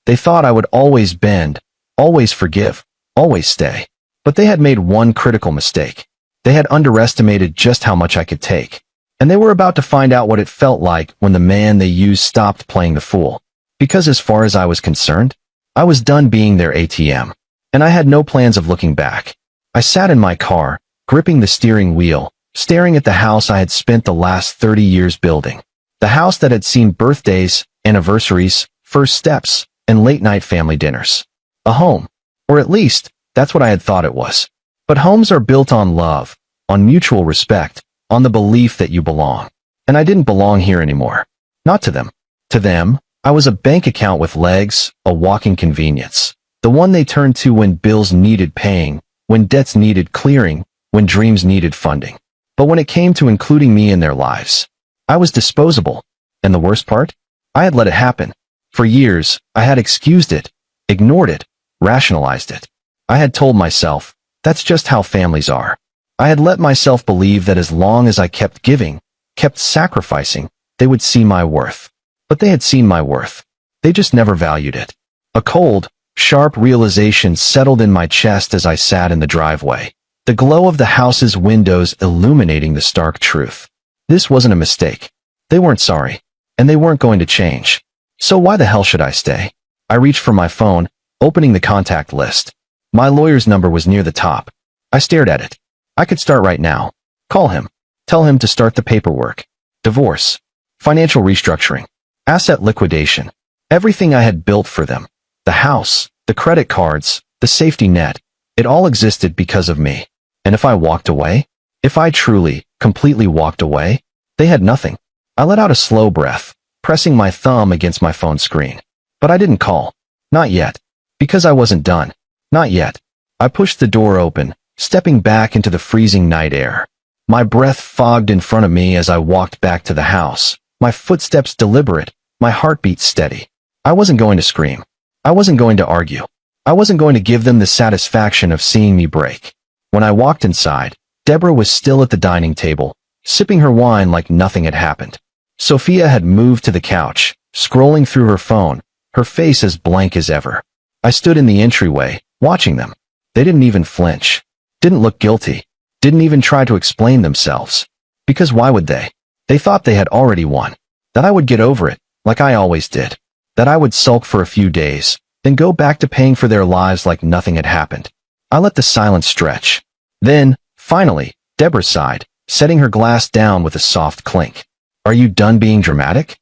They thought I would always bend, always forgive, always stay. But they had made one critical mistake. They had underestimated just how much I could take. And they were about to find out what it felt like when the man they used stopped playing the fool. Because as far as I was concerned, I was done being their ATM. And I had no plans of looking back. I sat in my car, gripping the steering wheel, staring at the house I had spent the last 30 years building. The house that had seen birthdays, anniversaries, first steps, and late-night family dinners. A home. Or at least, that's what I had thought it was. But homes are built on love, on mutual respect, on the belief that you belong. And I didn't belong here anymore. Not to them. To them, I was a bank account with legs, a walking convenience. The one they turned to when bills needed paying, when debts needed clearing, when dreams needed funding. But when it came to including me in their lives, I was disposable. And the worst part? I had let it happen. For years, I had excused it, ignored it, rationalized it. I had told myself, that's just how families are. I had let myself believe that as long as I kept giving, kept sacrificing, they would see my worth. But they had seen my worth. They just never valued it. A cold, sharp realization settled in my chest as I sat in the driveway, the glow of the house's windows illuminating the stark truth. This wasn't a mistake. They weren't sorry, and they weren't going to change. So why the hell should I stay? I reached for my phone, opening the contact list. My lawyer's number was near the top. I stared at it. I could start right now. Call him. Tell him to start the paperwork. Divorce. Financial restructuring. Asset liquidation. Everything I had built for them. The house, the credit cards, the safety net. It all existed because of me. And if I walked away? If I truly, completely walked away? They had nothing. I let out a slow breath, pressing my thumb against my phone screen. But I didn't call. Not yet. Because I wasn't done. Not yet. I pushed the door open, stepping back into the freezing night air. My breath fogged in front of me as I walked back to the house, my footsteps deliberate, my heartbeat steady. I wasn't going to scream. I wasn't going to argue. I wasn't going to give them the satisfaction of seeing me break. When I walked inside, Deborah was still at the dining table, sipping her wine like nothing had happened. Sophia had moved to the couch, scrolling through her phone, her face as blank as ever. I stood in the entryway, watching them. They didn't even flinch. Didn't look guilty. Didn't even try to explain themselves. Because why would they? They thought they had already won. That I would get over it, like I always did. That I would sulk for a few days, then go back to paying for their lives like nothing had happened. I let the silence stretch. Then, finally, Deborah sighed, setting her glass down with a soft clink. Are you done being dramatic?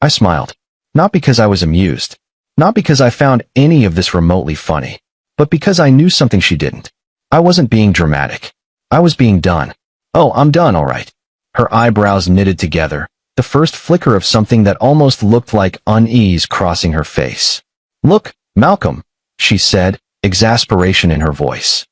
I smiled. Not because I was amused. Not because I found any of this remotely funny. But because I knew something she didn't. I wasn't being dramatic. I was being done. Oh, I'm done, all right. Her eyebrows knitted together, the first flicker of something that almost looked like unease crossing her face. Look, Malcolm, she said, exasperation in her voice.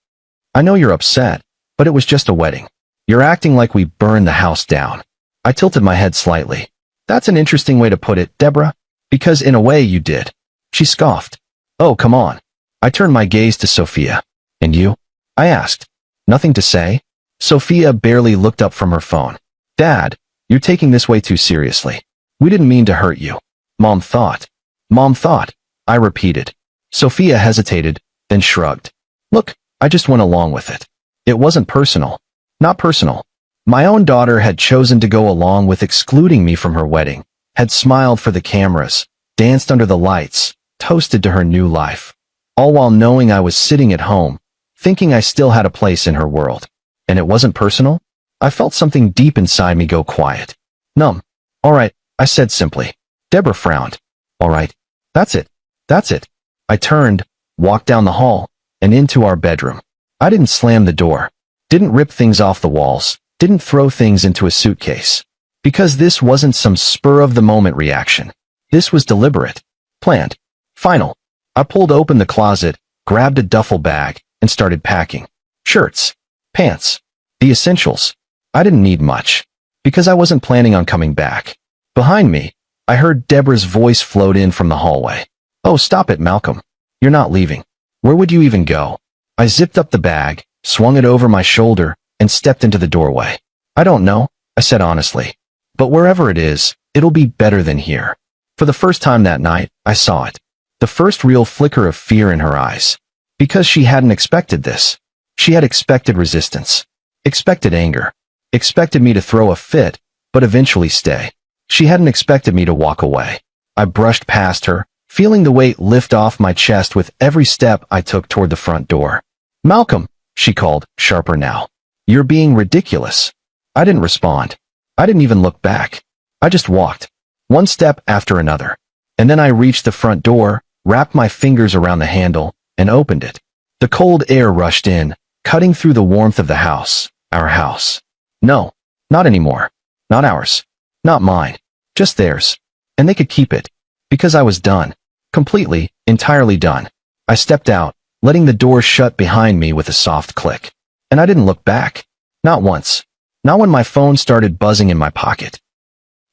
I know you're upset, but it was just a wedding. You're acting like we burned the house down. I tilted my head slightly. That's an interesting way to put it, Deborah. Because in a way you did. She scoffed. Oh, come on. I turned my gaze to Sophia. And you? I asked. Nothing to say? Sophia barely looked up from her phone. Dad, you're taking this way too seriously. We didn't mean to hurt you. Mom thought. Mom thought. I repeated. Sophia hesitated, then shrugged. Look, I just went along with it. It wasn't personal. Not personal. My own daughter had chosen to go along with excluding me from her wedding, had smiled for the cameras, danced under the lights, toasted to her new life. All while knowing I was sitting at home, thinking I still had a place in her world. And it wasn't personal? I felt something deep inside me go quiet. Numb. All right, I said simply. Deborah frowned. All right. That's it. That's it. I turned, walked down the hall, and into our bedroom. I didn't slam the door. Didn't rip things off the walls. Didn't throw things into a suitcase. Because this wasn't some spur-of-the-moment reaction. This was deliberate. Planned. Final. I pulled open the closet, grabbed a duffel bag, and started packing. Shirts. Pants. The essentials. I didn't need much. Because I wasn't planning on coming back. Behind me, I heard Deborah's voice float in from the hallway. Oh, stop it, Malcolm. You're not leaving. Where would you even go? I zipped up the bag, swung it over my shoulder, and stepped into the doorway. I don't know, I said honestly. But wherever it is, it'll be better than here. For the first time that night, I saw it. The first real flicker of fear in her eyes. Because she hadn't expected this. She had expected resistance. Expected anger. Expected me to throw a fit, but eventually stay. She hadn't expected me to walk away. I brushed past her, feeling the weight lift off my chest with every step I took toward the front door. Malcolm, she called, sharper now. You're being ridiculous. I didn't respond. I didn't even look back. I just walked. One step after another. And then I reached the front door, wrapped my fingers around the handle, and opened it. The cold air rushed in, cutting through the warmth of the house, our house. No, not anymore. Not ours. Not mine. Just theirs. And they could keep it. Because I was done. Completely, entirely done. I stepped out, letting the door shut behind me with a soft click. And I didn't look back. Not once. Not when my phone started buzzing in my pocket.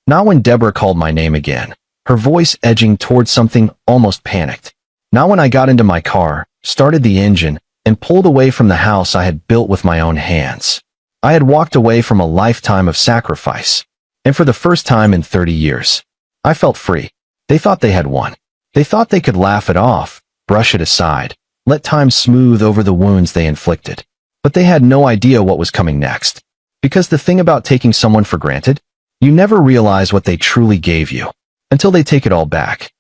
Not when Deborah called my name again, her voice edging towards something almost panicked. Not when I got into my car, started the engine, and pulled away from the house I had built with my own hands. I had walked away from a lifetime of sacrifice. And for the first time in 30 years, I felt free. They thought they had won. They thought they could laugh it off, brush it aside, let time smooth over the wounds they inflicted. But they had no idea what was coming next. Because the thing about taking someone for granted, you never realize what they truly gave you, until they take it all back.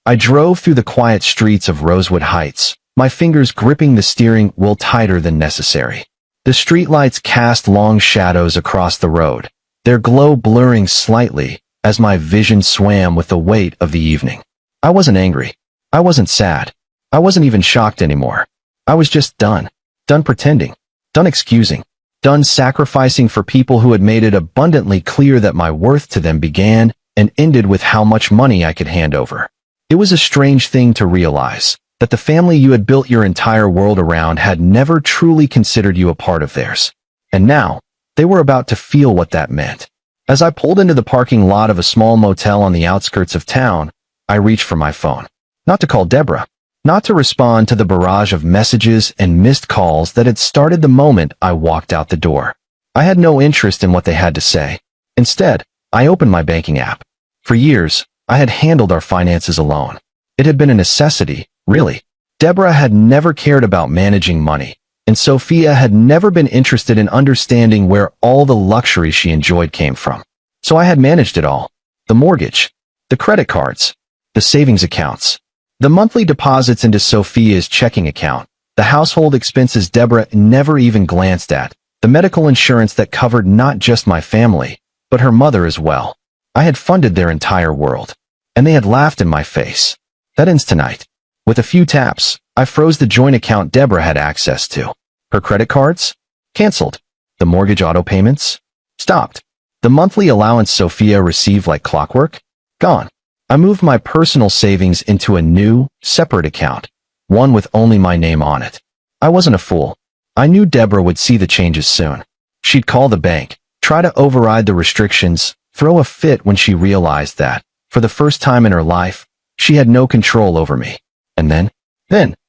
I drove through the quiet streets of Rosewood Heights, my fingers gripping the steering wheel tighter than necessary. The streetlights cast long shadows across the road, their glow blurring slightly as my vision swam with the weight of the evening. I wasn't angry. I wasn't sad. I wasn't even shocked anymore. I was just done. Done pretending. Done excusing. Done sacrificing for people who had made it abundantly clear that my worth to them began and ended with how much money I could hand over. It was a strange thing to realize, that the family you had built your entire world around had never truly considered you a part of theirs. And now, they were about to feel what that meant. As I pulled into the parking lot of a small motel on the outskirts of town, I reached for my phone. Not to call Deborah. Not to respond to the barrage of messages and missed calls that had started the moment I walked out the door. I had no interest in what they had to say. Instead, I opened my banking app. For years, I had handled our finances alone. It had been a necessity, really. Deborah had never cared about managing money, and Sophia had never been interested in understanding where all the luxury she enjoyed came from. So I had managed it all. The mortgage, the credit cards, the savings accounts, the monthly deposits into Sophia's checking account, the household expenses Deborah never even glanced at, the medical insurance that covered not just my family, but her mother as well. I had funded their entire world, and they had laughed in my face. That ends tonight. With a few taps, I froze the joint account Deborah had access to. Her credit cards? Canceled. The mortgage auto payments? Stopped. The monthly allowance Sophia received like clockwork? Gone. I moved my personal savings into a new, separate account, one with only my name on it. I wasn't a fool. I knew Deborah would see the changes soon. She'd call the bank, try to override the restrictions, throw a fit when she realized that, for the first time in her life, she had no control over me. And then,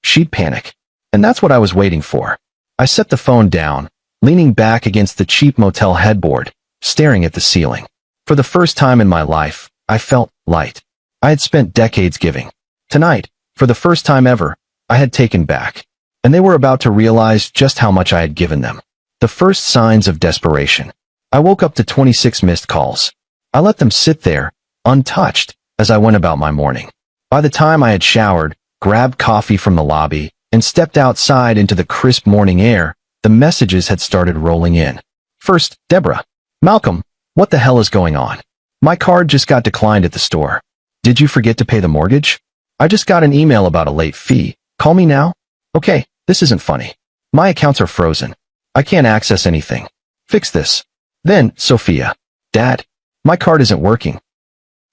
she'd panic. And that's what I was waiting for. I set the phone down, leaning back against the cheap motel headboard, staring at the ceiling. For the first time in my life, I felt light. I had spent decades giving. Tonight, for the first time ever, I had taken back. And they were about to realize just how much I had given them. The first signs of desperation. I woke up to 26 missed calls. I let them sit there, untouched, as I went about my morning. By the time I had showered, grabbed coffee from the lobby, and stepped outside into the crisp morning air, the messages had started rolling in. First, Deborah. Malcolm, what the hell is going on? My card just got declined at the store. Did you forget to pay the mortgage? I just got an email about a late fee. Call me now? Okay, this isn't funny. My accounts are frozen. I can't access anything. Fix this. Then, Sophia. Dad, my card isn't working.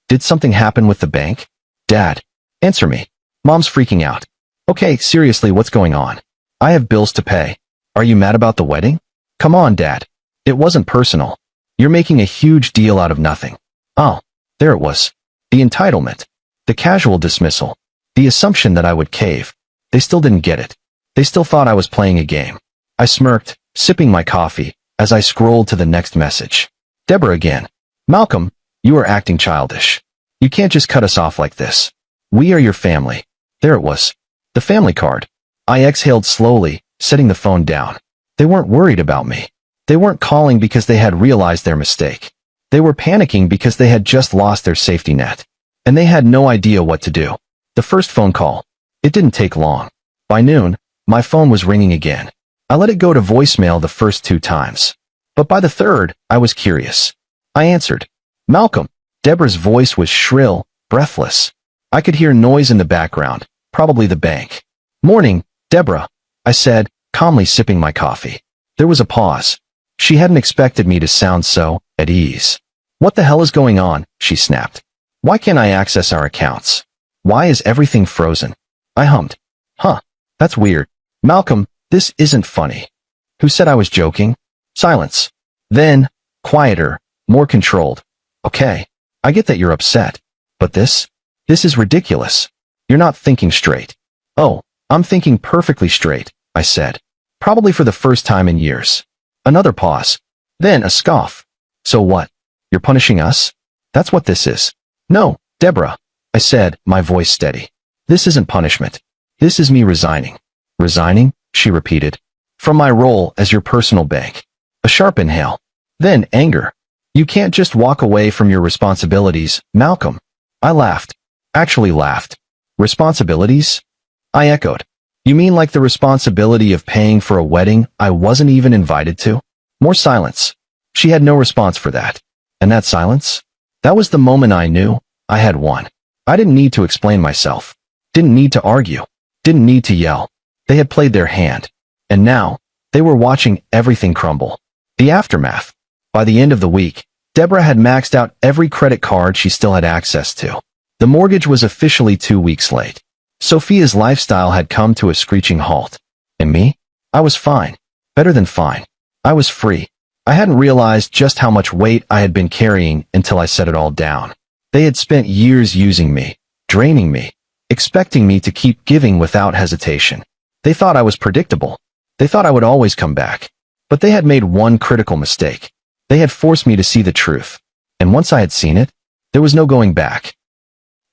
Did something happen with the bank? Dad, answer me. Mom's freaking out. Okay, seriously, what's going on? I have bills to pay. Are you mad about the wedding? Come on, Dad. It wasn't personal. You're making a huge deal out of nothing. Oh, there it was. The entitlement. The casual dismissal. The assumption that I would cave. They still didn't get it. They still thought I was playing a game. I smirked, sipping my coffee, as I scrolled to the next message. Deborah again. Malcolm, you are acting childish. You can't just cut us off like this. We are your family. There it was. The family card. I exhaled slowly, setting the phone down. They weren't worried about me. They weren't calling because they had realized their mistake. They were panicking because they had just lost their safety net. And they had no idea what to do. The first phone call. It didn't take long. By noon, my phone was ringing again. I let it go to voicemail the first 2 times. But by the third, I was curious. I answered. Malcolm. Deborah's voice was shrill, breathless. I could hear noise in the background, probably the bank. Morning, Deborah, I said, calmly sipping my coffee. There was a pause. She hadn't expected me to sound so at ease. What the hell is going on? She snapped. Why can't I access our accounts? Why is everything frozen? I hummed. Huh, that's weird. Malcolm, this isn't funny. Who said I was joking? Silence. Then, quieter, more controlled. Okay, I get that you're upset. But this is ridiculous. You're not thinking straight. Oh, I'm thinking perfectly straight, I said. Probably for the first time in years. Another pause. Then a scoff. So what? You're punishing us? That's what this is. No, Deborah, I said, my voice steady. This isn't punishment. This is me resigning. Resigning? She repeated. From my role as your personal bank. A sharp inhale. Then anger. You can't just walk away from your responsibilities, Malcolm. I laughed. Actually laughed. Responsibilities? I echoed. You mean like the responsibility of paying for a wedding I wasn't even invited to? More silence. She had no response for that. And that silence? That was the moment I knew I had won. I didn't need to explain myself. Didn't need to argue. Didn't need to yell. They had played their hand. And now, they were watching everything crumble. The aftermath. By the end of the week, Deborah had maxed out every credit card she still had access to. The mortgage was officially 2 weeks late. Sophia's lifestyle had come to a screeching halt. And me? I was fine. Better than fine. I was free. I hadn't realized just how much weight I had been carrying until I set it all down. They had spent years using me, draining me, expecting me to keep giving without hesitation. They thought I was predictable. They thought I would always come back. But they had made one critical mistake. They had forced me to see the truth. And once I had seen it, there was no going back.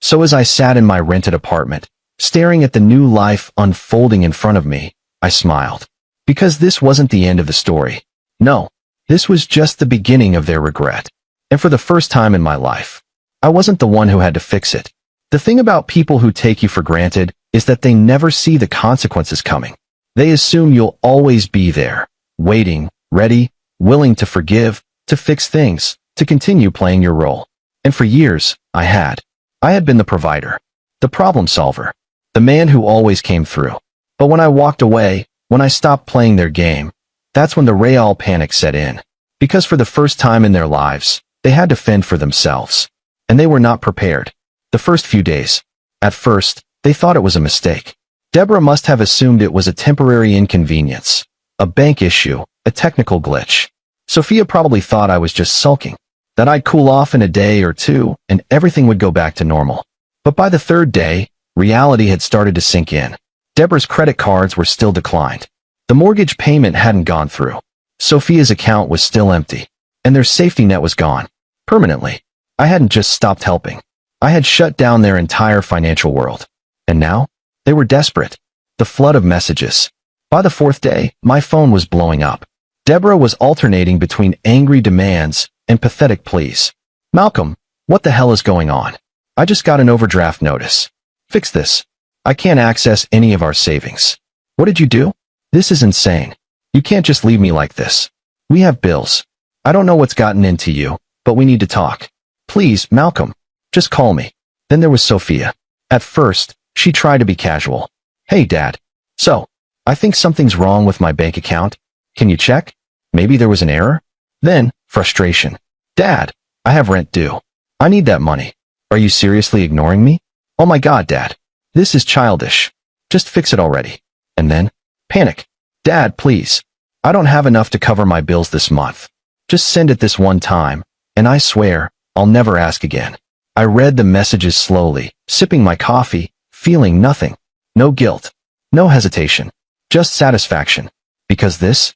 So as I sat in my rented apartment, staring at the new life unfolding in front of me, I smiled. Because this wasn't the end of the story. No, this was just the beginning of their regret. And for the first time in my life, I wasn't the one who had to fix it. The thing about people who take you for granted is that they never see the consequences coming. They assume you'll always be there, waiting, ready, willing to forgive, to fix things, to continue playing your role. And for years, I had been the provider, the problem solver, the man who always came through. But when I walked away, when I stopped playing their game, that's when the real panic set in. Because for the first time in their lives, they had to fend for themselves. And they were not prepared. The first few days. At first, they thought it was a mistake. Deborah must have assumed it was a temporary inconvenience, a bank issue, a technical glitch. Sophia probably thought I was just sulking, that I'd cool off in a day or two and everything would go back to normal. But by the third day, reality had started to sink in. Deborah's credit cards were still declined. The mortgage payment hadn't gone through. Sophia's account was still empty. And their safety net was gone. Permanently. I hadn't just stopped helping. I had shut down their entire financial world. And now? They were desperate. The flood of messages. By the fourth day, my phone was blowing up. Deborah was alternating between angry demands and pathetic pleas. Malcolm, what the hell is going on? I just got an overdraft notice. Fix this. I can't access any of our savings. What did you do? This is insane. You can't just leave me like this. We have bills. I don't know what's gotten into you, but we need to talk. Please, Malcolm. Just call me. Then there was Sophia. At first, she tried to be casual. Hey, Dad. So, I think something's wrong with my bank account. Can you check? Maybe there was an error? Then, frustration. Dad, I have rent due. I need that money. Are you seriously ignoring me? Oh my God, Dad. This is childish. Just fix it already. And then, panic. Dad, please. I don't have enough to cover my bills this month. Just send it this one time, and I swear, I'll never ask again. I read the messages slowly, sipping my coffee, feeling nothing. No guilt. No hesitation. Just satisfaction. Because this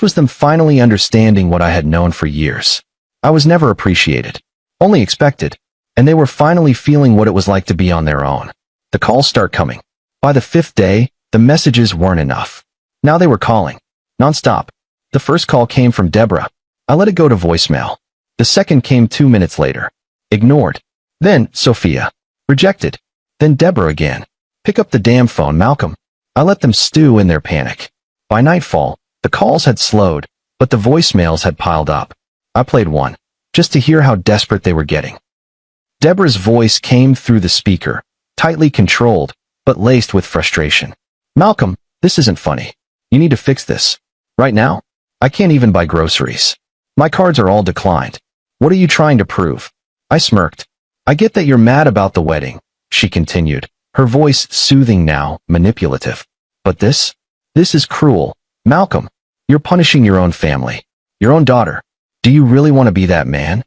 was them finally understanding what I had known for years. I was never appreciated. Only expected. And they were finally feeling what it was like to be on their own. The calls start coming. By the fifth day, the messages weren't enough. Now they were calling. Nonstop. The first call came from Deborah. I let it go to voicemail. The second came 2 minutes later. Ignored. Then, Sophia. Rejected. Then Deborah again. Pick up the damn phone, Malcolm. I let them stew in their panic. By nightfall, the calls had slowed, but the voicemails had piled up. I played one, just to hear how desperate they were getting. Deborah's voice came through the speaker, tightly controlled, but laced with frustration. Malcolm, this isn't funny. You need to fix this. Right now, I can't even buy groceries. My cards are all declined. What are you trying to prove? I smirked. I get that you're mad about the wedding, she continued, her voice soothing now, manipulative. But this is cruel. Malcolm, you're punishing your own family, your own daughter. Do you really want to be that man?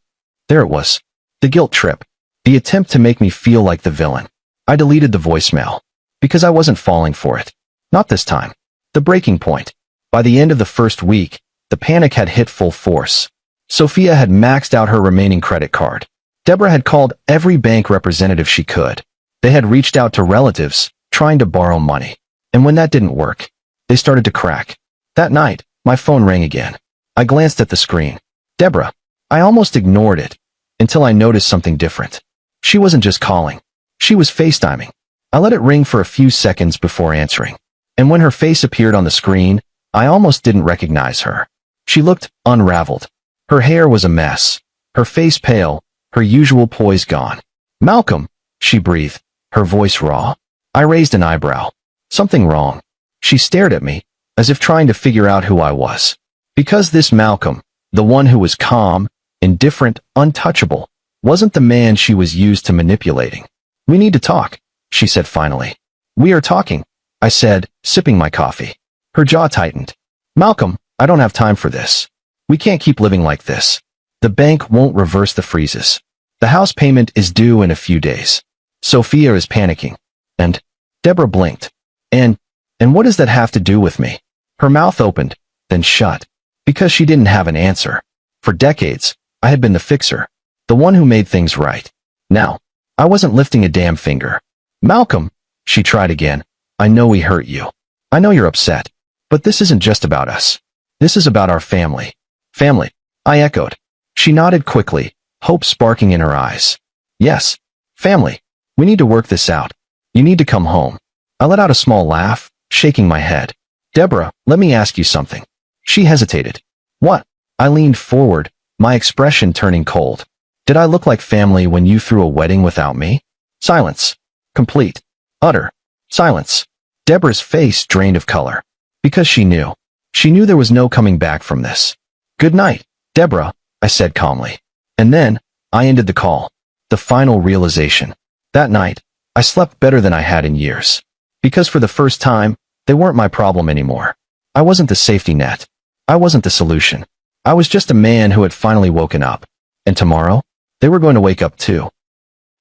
There it was. The guilt trip. The attempt to make me feel like the villain. I deleted the voicemail. Because I wasn't falling for it. Not this time. The breaking point. By the end of the first week, the panic had hit full force. Sophia had maxed out her remaining credit card. Deborah had called every bank representative she could. They had reached out to relatives, trying to borrow money. And when that didn't work, they started to crack. That night, my phone rang again. I glanced at the screen. Deborah. I almost ignored it, until I noticed something different. She wasn't just calling. She was FaceTiming. I let it ring for a few seconds before answering. And when her face appeared on the screen, I almost didn't recognize her. She looked unraveled. Her hair was a mess. Her face pale, her usual poise gone. Malcolm, she breathed, her voice raw. I raised an eyebrow. Something wrong. She stared at me, as if trying to figure out who I was. Because this Malcolm, the one who was calm, indifferent, untouchable, wasn't the man she was used to manipulating. We need to talk, she said finally. We are talking, I said, sipping my coffee. Her jaw tightened. Malcolm, I don't have time for this. We can't keep living like this. The bank won't reverse the freezes. The house payment is due in a few days. Sophia is panicking. And Deborah blinked. And what does that have to do with me? Her mouth opened, then shut. Because she didn't have an answer. For decades, I had been the fixer. The one who made things right. Now, I wasn't lifting a damn finger. Malcolm, she tried again. I know we hurt you. I know you're upset. But this isn't just about us. This is about our family. Family, I echoed. She nodded quickly, hope sparking in her eyes. Yes, family. We need to work this out. You need to come home. I let out a small laugh, shaking my head. Deborah, let me ask you something. She hesitated. What? I leaned forward, my expression turning cold. Did I look like family when you threw a wedding without me? Silence. Complete. Utter. Silence. Deborah's face drained of color. Because she knew. She knew there was no coming back from this. Good night, Deborah, I said calmly. And then, I ended the call. The final realization. That night, I slept better than I had in years. Because for the first time, they weren't my problem anymore. I wasn't the safety net. I wasn't the solution. I was just a man who had finally woken up. And tomorrow, they were going to wake up too.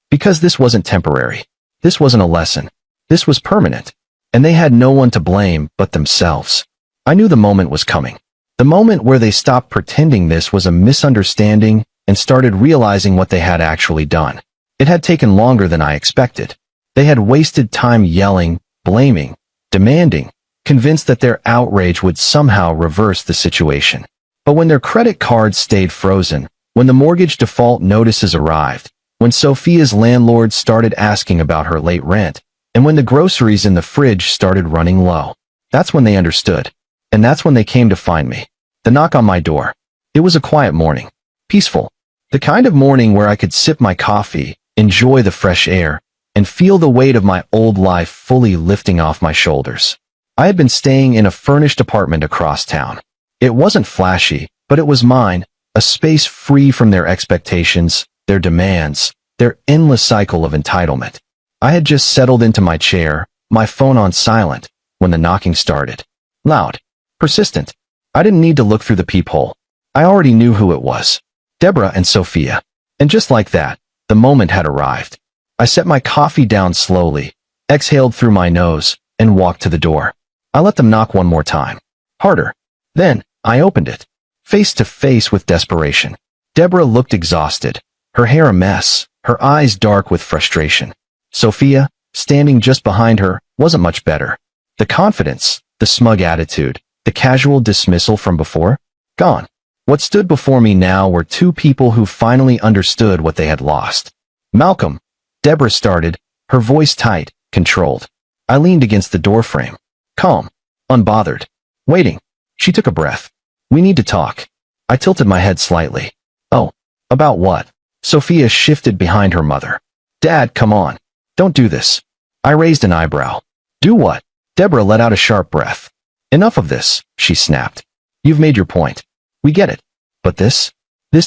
Because this wasn't temporary. This wasn't a lesson. This was permanent. And they had no one to blame but themselves. I knew the moment was coming. The moment where they stopped pretending this was a misunderstanding and started realizing what they had actually done. It had taken longer than I expected. They had wasted time yelling, blaming, demanding, convinced that their outrage would somehow reverse the situation. But when their credit cards stayed frozen, when the mortgage default notices arrived, when Sophia's landlord started asking about her late rent, and when the groceries in the fridge started running low, that's when they understood. And that's when they came to find me. The knock on my door. It was a quiet morning. Peaceful. The kind of morning where I could sip my coffee, enjoy the fresh air, and feel the weight of my old life fully lifting off my shoulders. I had been staying in a furnished apartment across town. It wasn't flashy, but it was mine, a space free from their expectations, their demands, their endless cycle of entitlement. I had just settled into my chair, my phone on silent, when the knocking started. Loud. Persistent. I didn't need to look through the peephole. I already knew who it was. Deborah and Sophia. And just like that, the moment had arrived. I set my coffee down slowly, exhaled through my nose, and walked to the door. I let them knock one more time. Harder. Then, I opened it. Face to face with desperation. Deborah looked exhausted, her hair a mess, her eyes dark with frustration. Sophia, standing just behind her, wasn't much better. The confidence, the smug attitude, the casual dismissal from before? Gone. What stood before me now were two people who finally understood what they had lost. Malcolm, Deborah started, her voice tight, controlled. I leaned against the doorframe. Calm. Unbothered. Waiting. She took a breath. We need to talk. I tilted my head slightly. Oh, about what? Sophia shifted behind her mother. Dad, come on. Don't do this. I raised an eyebrow. Do what? Deborah let out a sharp breath. Enough of this, she snapped. You've made your point. We get it. But this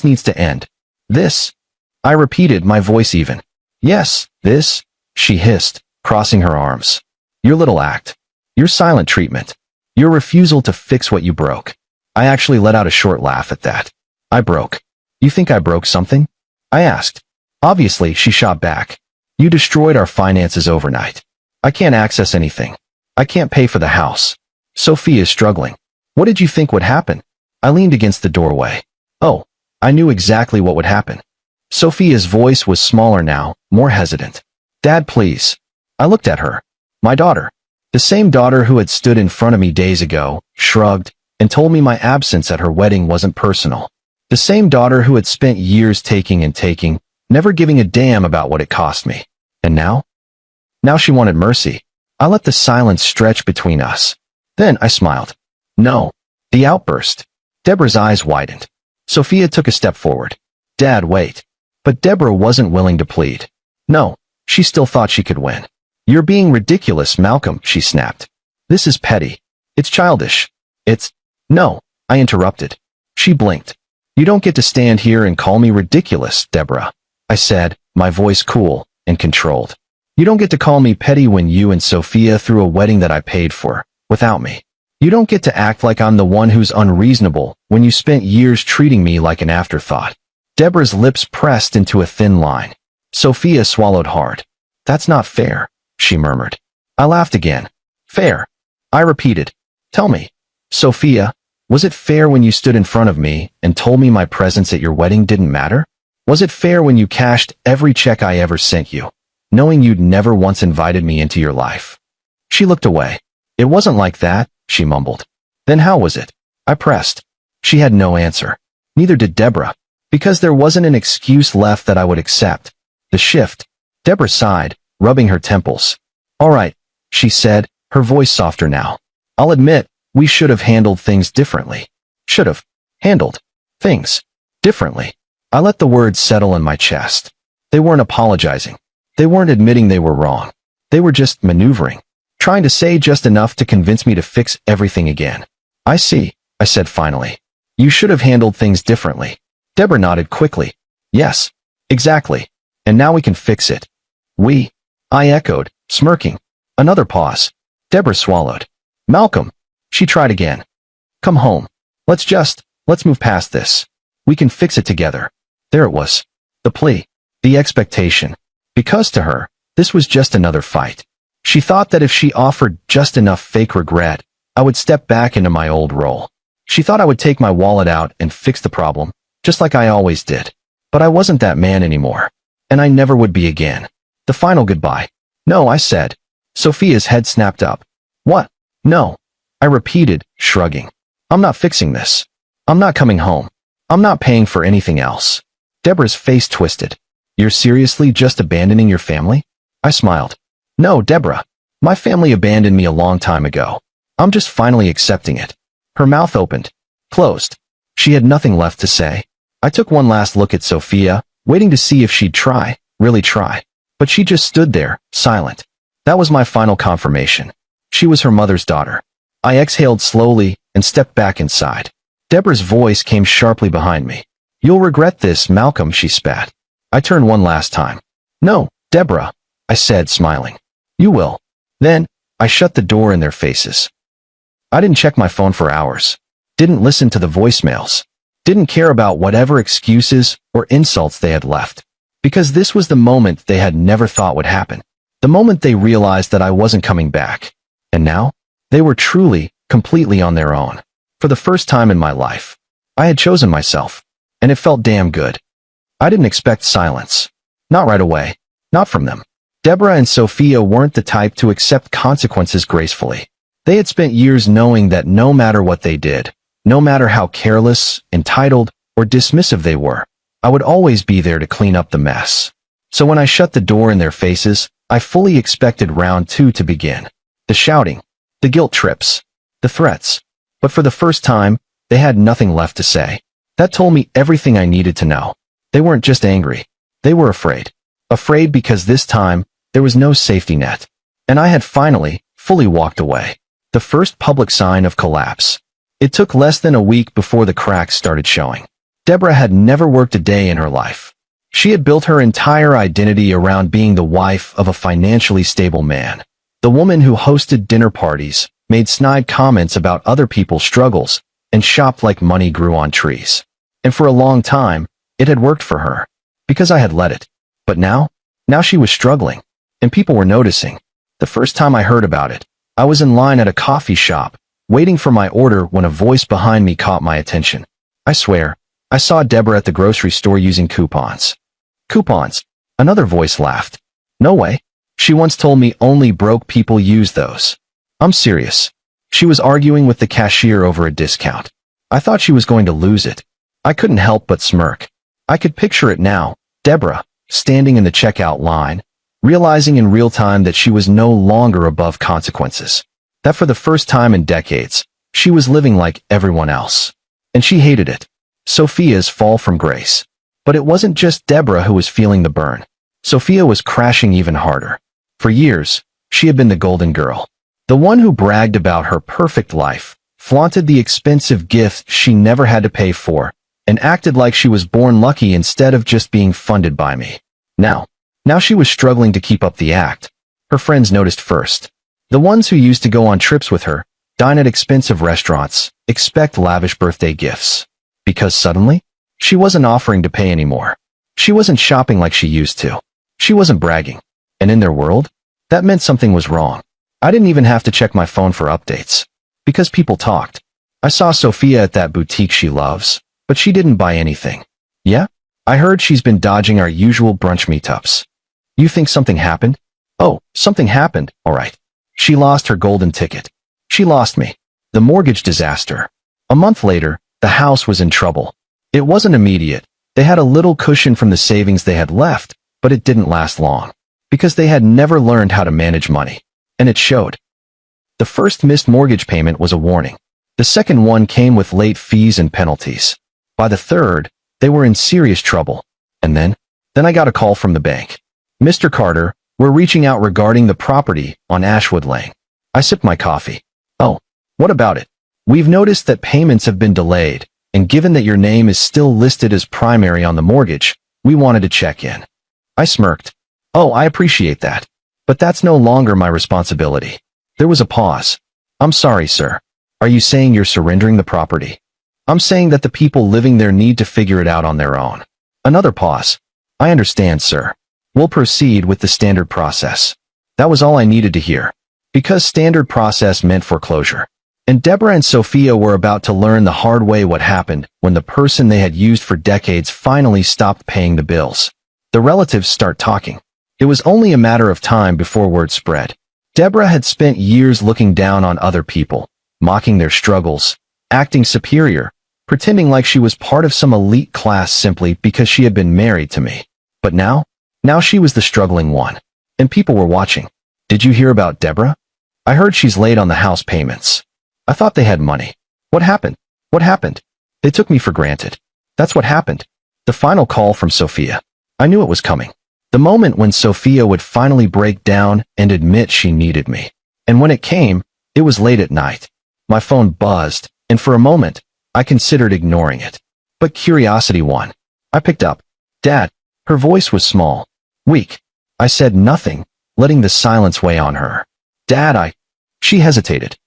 needs to end. This? I repeated, my voice even. Yes, this, she hissed, crossing her arms. Your little act. Your silent treatment. Your refusal to fix what you broke. I actually let out a short laugh at that. I broke. You think I broke something? I asked. Obviously, she shot back. You destroyed our finances overnight. I can't access anything. I can't pay for the house. Sophia is struggling. What did you think would happen? I leaned against the doorway. Oh, I knew exactly what would happen. Sophia's voice was smaller now, more hesitant. Dad, please. I looked at her. My daughter. The same daughter who had stood in front of me days ago, shrugged, and told me my absence at her wedding wasn't personal. The same daughter who had spent years taking and taking, never giving a damn about what it cost me. And now? Now she wanted mercy. I let the silence stretch between us. Then I smiled. No. The outburst. Deborah's eyes widened. Sophia took a step forward. Dad, wait. But Deborah wasn't willing to plead. No, she still thought she could win. You're being ridiculous, Malcolm, she snapped. This is petty. It's childish. It's... No, I interrupted. She blinked. You don't get to stand here and call me ridiculous, Deborah. I said, my voice cool and controlled. You don't get to call me petty when you and Sophia threw a wedding that I paid for, without me. You don't get to act like I'm the one who's unreasonable when you spent years treating me like an afterthought. Deborah's lips pressed into a thin line. Sophia swallowed hard. That's not fair, she murmured. I laughed again. Fair. I repeated. Tell me, Sophia, was it fair when you stood in front of me and told me my presence at your wedding didn't matter? Was it fair when you cashed every check I ever sent you, knowing you'd never once invited me into your life? She looked away. It wasn't like that, she mumbled. Then how was it? I pressed. She had no answer. Neither did Deborah, because there wasn't an excuse left that I would accept. The shift. Deborah sighed, rubbing her temples. All right, she said, her voice softer now. I'll admit, we should have handled things differently. Should have handled things differently. I let the words settle in my chest. They weren't apologizing. They weren't admitting they were wrong. They were just maneuvering, trying to say just enough to convince me to fix everything again. I see, I said finally. You should have handled things differently. Deborah nodded quickly. Yes, exactly. And now we can fix it. We? I echoed, smirking. Another pause. Deborah swallowed. Malcolm. She tried again. Come home. Let's move past this. We can fix it together. There it was. The plea. The expectation. Because to her, this was just another fight. She thought that if she offered just enough fake regret, I would step back into my old role. She thought I would take my wallet out and fix the problem, just like I always did. But I wasn't that man anymore. And I never would be again. The final goodbye. No, I said. Sophia's head snapped up. What? No. I repeated, shrugging. I'm not fixing this. I'm not coming home. I'm not paying for anything else. Deborah's face twisted. You're seriously just abandoning your family? I smiled. No, Deborah. My family abandoned me a long time ago. I'm just finally accepting it. Her mouth opened. Closed. She had nothing left to say. I took one last look at Sophia, waiting to see if she'd try, really try. But she just stood there, silent. That was my final confirmation. She was her mother's daughter. I exhaled slowly and stepped back inside. Deborah's voice came sharply behind me. You'll regret this, Malcolm, she spat. I turned one last time. No, Deborah, I said, smiling. You will. Then, I shut the door in their faces. I didn't check my phone for hours. Didn't listen to the voicemails. Didn't care about whatever excuses or insults they had left. Because this was the moment they had never thought would happen. The moment they realized that I wasn't coming back. And now, they were truly, completely on their own. For the first time in my life. I had chosen myself. And it felt damn good. I didn't expect silence. Not right away. Not from them. Deborah and Sophia weren't the type to accept consequences gracefully. They had spent years knowing that no matter what they did, no matter how careless, entitled, or dismissive they were, I would always be there to clean up the mess. So when I shut the door in their faces, I fully expected round two to begin. The shouting, the guilt trips, the threats. But for the first time, they had nothing left to say. That told me everything I needed to know. They weren't just angry. They were afraid. Afraid because this time, there was no safety net. And I had finally, fully walked away. The first public sign of collapse. It took less than a week before the cracks started showing. Deborah had never worked a day in her life. She had built her entire identity around being the wife of a financially stable man. The woman who hosted dinner parties, made snide comments about other people's struggles, and shopped like money grew on trees. And for a long time, it had worked for her, because I had let it. But now she was struggling, and people were noticing. The first time I heard about it, I was in line at a coffee shop, waiting for my order when a voice behind me caught my attention. I swear, I saw Deborah at the grocery store using coupons. Coupons? Another voice laughed. No way. She once told me only broke people use those. I'm serious. She was arguing with the cashier over a discount. I thought she was going to lose it. I couldn't help but smirk. I could picture it now, Deborah, standing in the checkout line, realizing in real time that she was no longer above consequences. That for the first time in decades, she was living like everyone else. And she hated it. Sophia's fall from grace. But it wasn't just Deborah who was feeling the burn. Sophia was crashing even harder. For years, she had been the golden girl. The one who bragged about her perfect life, flaunted the expensive gifts she never had to pay for, and acted like she was born lucky instead of just being funded by me. Now she was struggling to keep up the act. Her friends noticed first. The ones who used to go on trips with her, dine at expensive restaurants, expect lavish birthday gifts. Because suddenly, she wasn't offering to pay anymore. She wasn't shopping like she used to. She wasn't bragging. And in their world, that meant something was wrong. I didn't even have to check my phone for updates. Because people talked. I saw Sophia at that boutique she loves, but she didn't buy anything. Yeah? I heard she's been dodging our usual brunch meetups. You think something happened? Oh, something happened, alright. She lost her golden ticket. She lost me. The mortgage disaster. A month later, the house was in trouble. It wasn't immediate. They had a little cushion from the savings they had left, but it didn't last long. Because they had never learned how to manage money. And it showed. The first missed mortgage payment was a warning. The second one came with late fees and penalties. By the third, they were in serious trouble. And then I got a call from the bank. Mr. Carter, we're reaching out regarding the property on Ashwood Lane. I sipped my coffee. Oh, what about it? We've noticed that payments have been delayed, and given that your name is still listed as primary on the mortgage, we wanted to check in. I smirked. Oh, I appreciate that. But that's no longer my responsibility. There was a pause. I'm sorry, sir. Are you saying you're surrendering the property? I'm saying that the people living there need to figure it out on their own. Another pause. I understand, sir. We'll proceed with the standard process. That was all I needed to hear. Because standard process meant foreclosure. And Deborah and Sophia were about to learn the hard way what happened when the person they had used for decades finally stopped paying the bills. The relatives start talking. It was only a matter of time before word spread. Deborah had spent years looking down on other people, mocking their struggles, acting superior, pretending like she was part of some elite class simply because she had been married to me. But now she was the struggling one. And people were watching. Did you hear about Deborah? I heard she's late on the house payments. I thought they had money. What happened? What happened? They took me for granted. That's what happened. The final call from Sophia. I knew it was coming. The moment when Sophia would finally break down and admit she needed me. And when it came, it was late at night. My phone buzzed, and for a moment, I considered ignoring it. But curiosity won. I picked up. Dad. Her voice was small, weak. I said nothing, letting the silence weigh on her. Dad, She hesitated.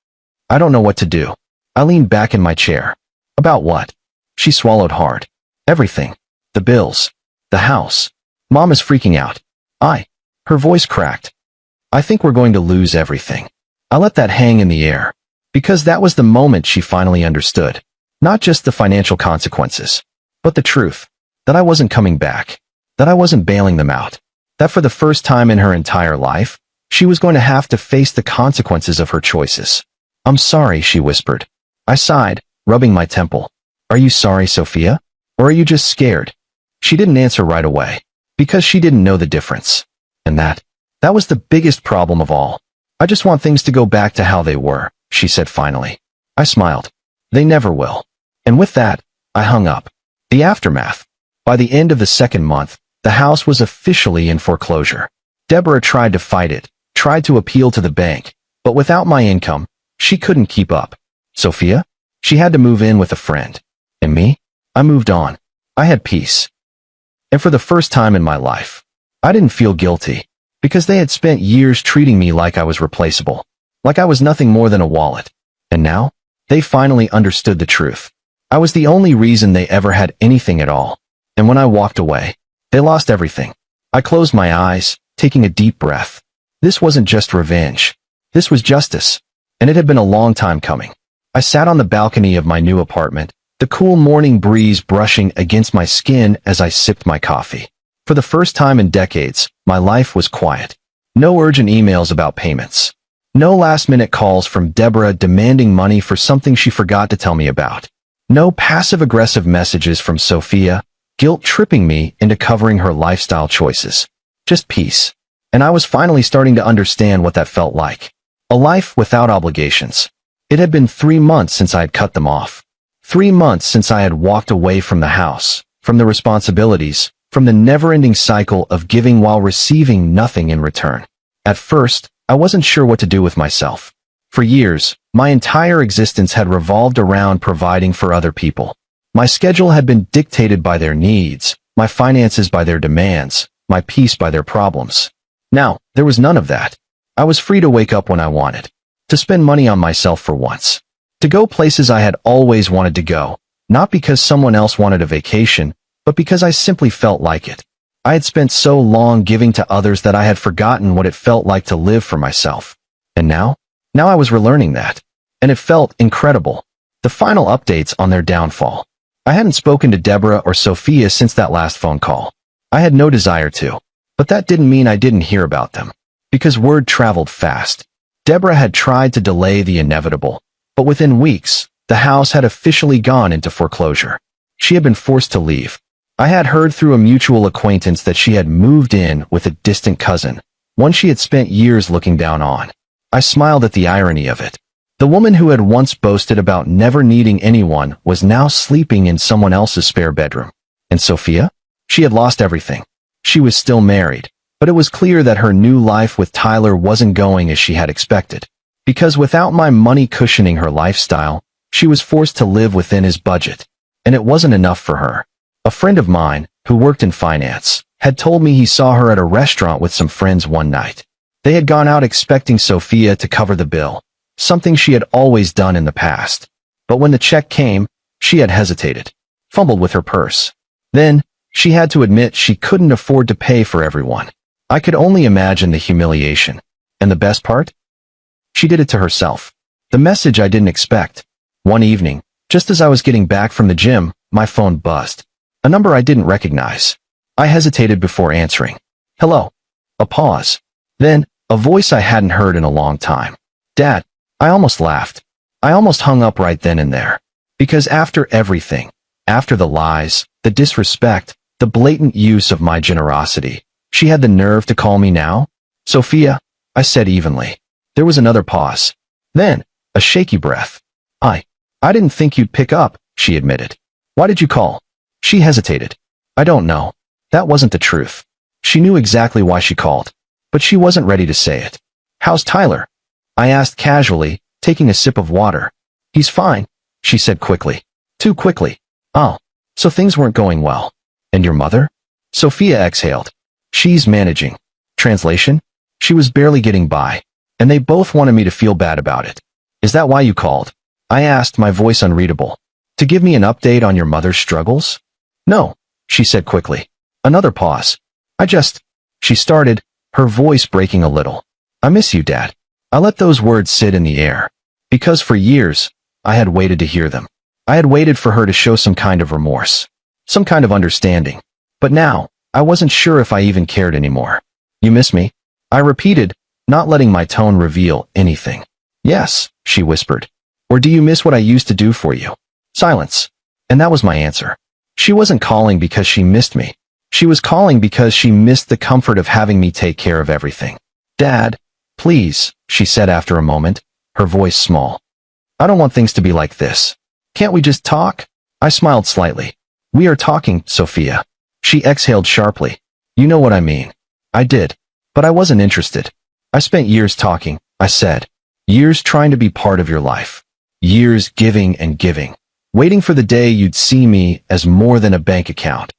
I don't know what to do. I leaned back in my chair. About what? She swallowed hard. Everything. The bills. The house. Mom is freaking out. Her voice cracked. I think we're going to lose everything. I let that hang in the air. Because that was the moment she finally understood. Not just the financial consequences, but the truth. That I wasn't coming back. That I wasn't bailing them out. That for the first time in her entire life, she was going to have to face the consequences of her choices. I'm sorry, she whispered. I sighed, rubbing my temple. Are you sorry, Sophia? Or are you just scared? She didn't answer right away. Because she didn't know the difference. And that was the biggest problem of all. I just want things to go back to how they were, she said finally. I smiled. They never will. And with that, I hung up. The aftermath. By the end of the second month, the house was officially in foreclosure. Deborah tried to fight it, tried to appeal to the bank, but without my income, she couldn't keep up. Sophia? She had to move in with a friend. And me? I moved on. I had peace. And for the first time in my life, I didn't feel guilty, because they had spent years treating me like I was replaceable, like I was nothing more than a wallet. And now, they finally understood the truth. I was the only reason they ever had anything at all. And when I walked away, they lost everything. I closed my eyes, taking a deep breath. This wasn't just revenge. This was justice. And it had been a long time coming. I sat on the balcony of my new apartment, the cool morning breeze brushing against my skin as I sipped my coffee. For the first time in decades, my life was quiet. No urgent emails about payments. No last-minute calls from Deborah demanding money for something she forgot to tell me about. No passive-aggressive messages from Sophia, guilt-tripping me into covering her lifestyle choices. Just peace. And I was finally starting to understand what that felt like. A life without obligations. It had been 3 months since I had cut them off. 3 months since I had walked away from the house, from the responsibilities, from the never-ending cycle of giving while receiving nothing in return. At first, I wasn't sure what to do with myself. For years, my entire existence had revolved around providing for other people. My schedule had been dictated by their needs, my finances by their demands, my peace by their problems. Now, there was none of that. I was free to wake up when I wanted, to spend money on myself for once, to go places I had always wanted to go, not because someone else wanted a vacation, but because I simply felt like it. I had spent so long giving to others that I had forgotten what it felt like to live for myself. And now I was relearning that. And it felt incredible. The final updates on their downfall. I hadn't spoken to Deborah or Sophia since that last phone call. I had no desire to. But that didn't mean I didn't hear about them. Because word traveled fast. Deborah had tried to delay the inevitable. But within weeks, the house had officially gone into foreclosure. She had been forced to leave. I had heard through a mutual acquaintance that she had moved in with a distant cousin, one she had spent years looking down on. I smiled at the irony of it. The woman who had once boasted about never needing anyone was now sleeping in someone else's spare bedroom. And Sophia? She had lost everything. She was still married, but it was clear that her new life with Tyler wasn't going as she had expected. Because without my money cushioning her lifestyle, she was forced to live within his budget. And it wasn't enough for her. A friend of mine, who worked in finance, had told me he saw her at a restaurant with some friends one night. They had gone out expecting Sophia to cover the bill, something she had always done in the past. But when the check came, she had hesitated, fumbled with her purse. Then, she had to admit she couldn't afford to pay for everyone. I could only imagine the humiliation. And the best part? She did it to herself. The message I didn't expect. One evening, just as I was getting back from the gym, my phone buzzed. A number I didn't recognize. I hesitated before answering. Hello. A pause. Then, a voice I hadn't heard in a long time. Dad. I almost laughed. I almost hung up right then and there. Because after everything, after the lies, the disrespect, the blatant use of my generosity, she had the nerve to call me now? Sophia, I said evenly. There was another pause. Then, a shaky breath. I didn't think you'd pick up, she admitted. Why did you call? She hesitated. I don't know. That wasn't the truth. She knew exactly why she called. But she wasn't ready to say it. How's Tyler? I asked casually, taking a sip of water. He's fine, she said quickly. Too quickly. Oh, so things weren't going well. And your mother? Sophia exhaled. She's managing. Translation? She was barely getting by. And they both wanted me to feel bad about it. Is that why you called? I asked, my voice unreadable. To give me an update on your mother's struggles? No, she said quickly. Another pause. She started, her voice breaking a little. I miss you, Dad. I let those words sit in the air. Because for years, I had waited to hear them. I had waited for her to show some kind of remorse. Some kind of understanding. But now, I wasn't sure if I even cared anymore. You miss me? I repeated, not letting my tone reveal anything. Yes, she whispered. Or do you miss what I used to do for you? Silence. And that was my answer. She wasn't calling because she missed me. She was calling because she missed the comfort of having me take care of everything. Dad, please, she said after a moment, her voice small. I don't want things to be like this. Can't we just talk? I smiled slightly. We are talking, Sophia. She exhaled sharply. You know what I mean. I did. But I wasn't interested. I spent years talking, I said. Years trying to be part of your life. Years giving and giving. waiting for the day you'd see me as more than a bank account.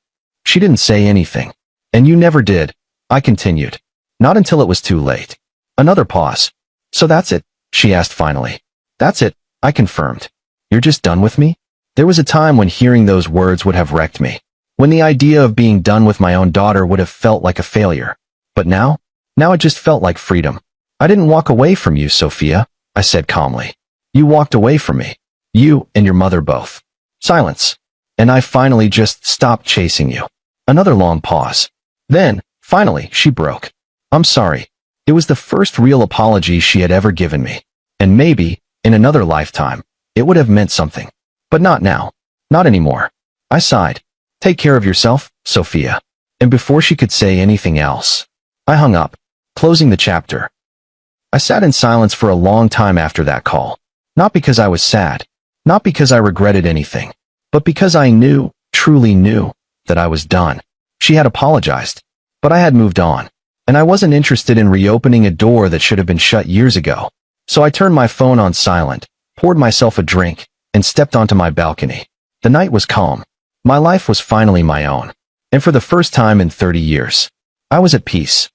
She didn't say anything. And you never did, I continued. Not until it was too late. Another pause. So that's it, she asked finally. That's it, I confirmed. You're just done with me? There was a time when hearing those words would have wrecked me. When the idea of being done with my own daughter would have felt like a failure. But now it just felt like freedom. I didn't walk away from you, Sophia, I said calmly. You walked away from me. You and your mother both. Silence. And I finally just stopped chasing you. Another long pause. Then, finally, she broke. I'm sorry. It was the first real apology she had ever given me. And maybe, in another lifetime, it would have meant something. But not now. Not anymore. I sighed. Take care of yourself, Sophia. And before she could say anything else, I hung up, closing the chapter. I sat in silence for a long time after that call. Not because I was sad. Not because I regretted anything. But because I knew, truly knew, that I was done. She had apologized. But I had moved on. And I wasn't interested in reopening a door that should have been shut years ago. So I turned my phone on silent, poured myself a drink, and stepped onto my balcony. The night was calm. My life was finally my own. And for the first time in 30 years, I was at peace.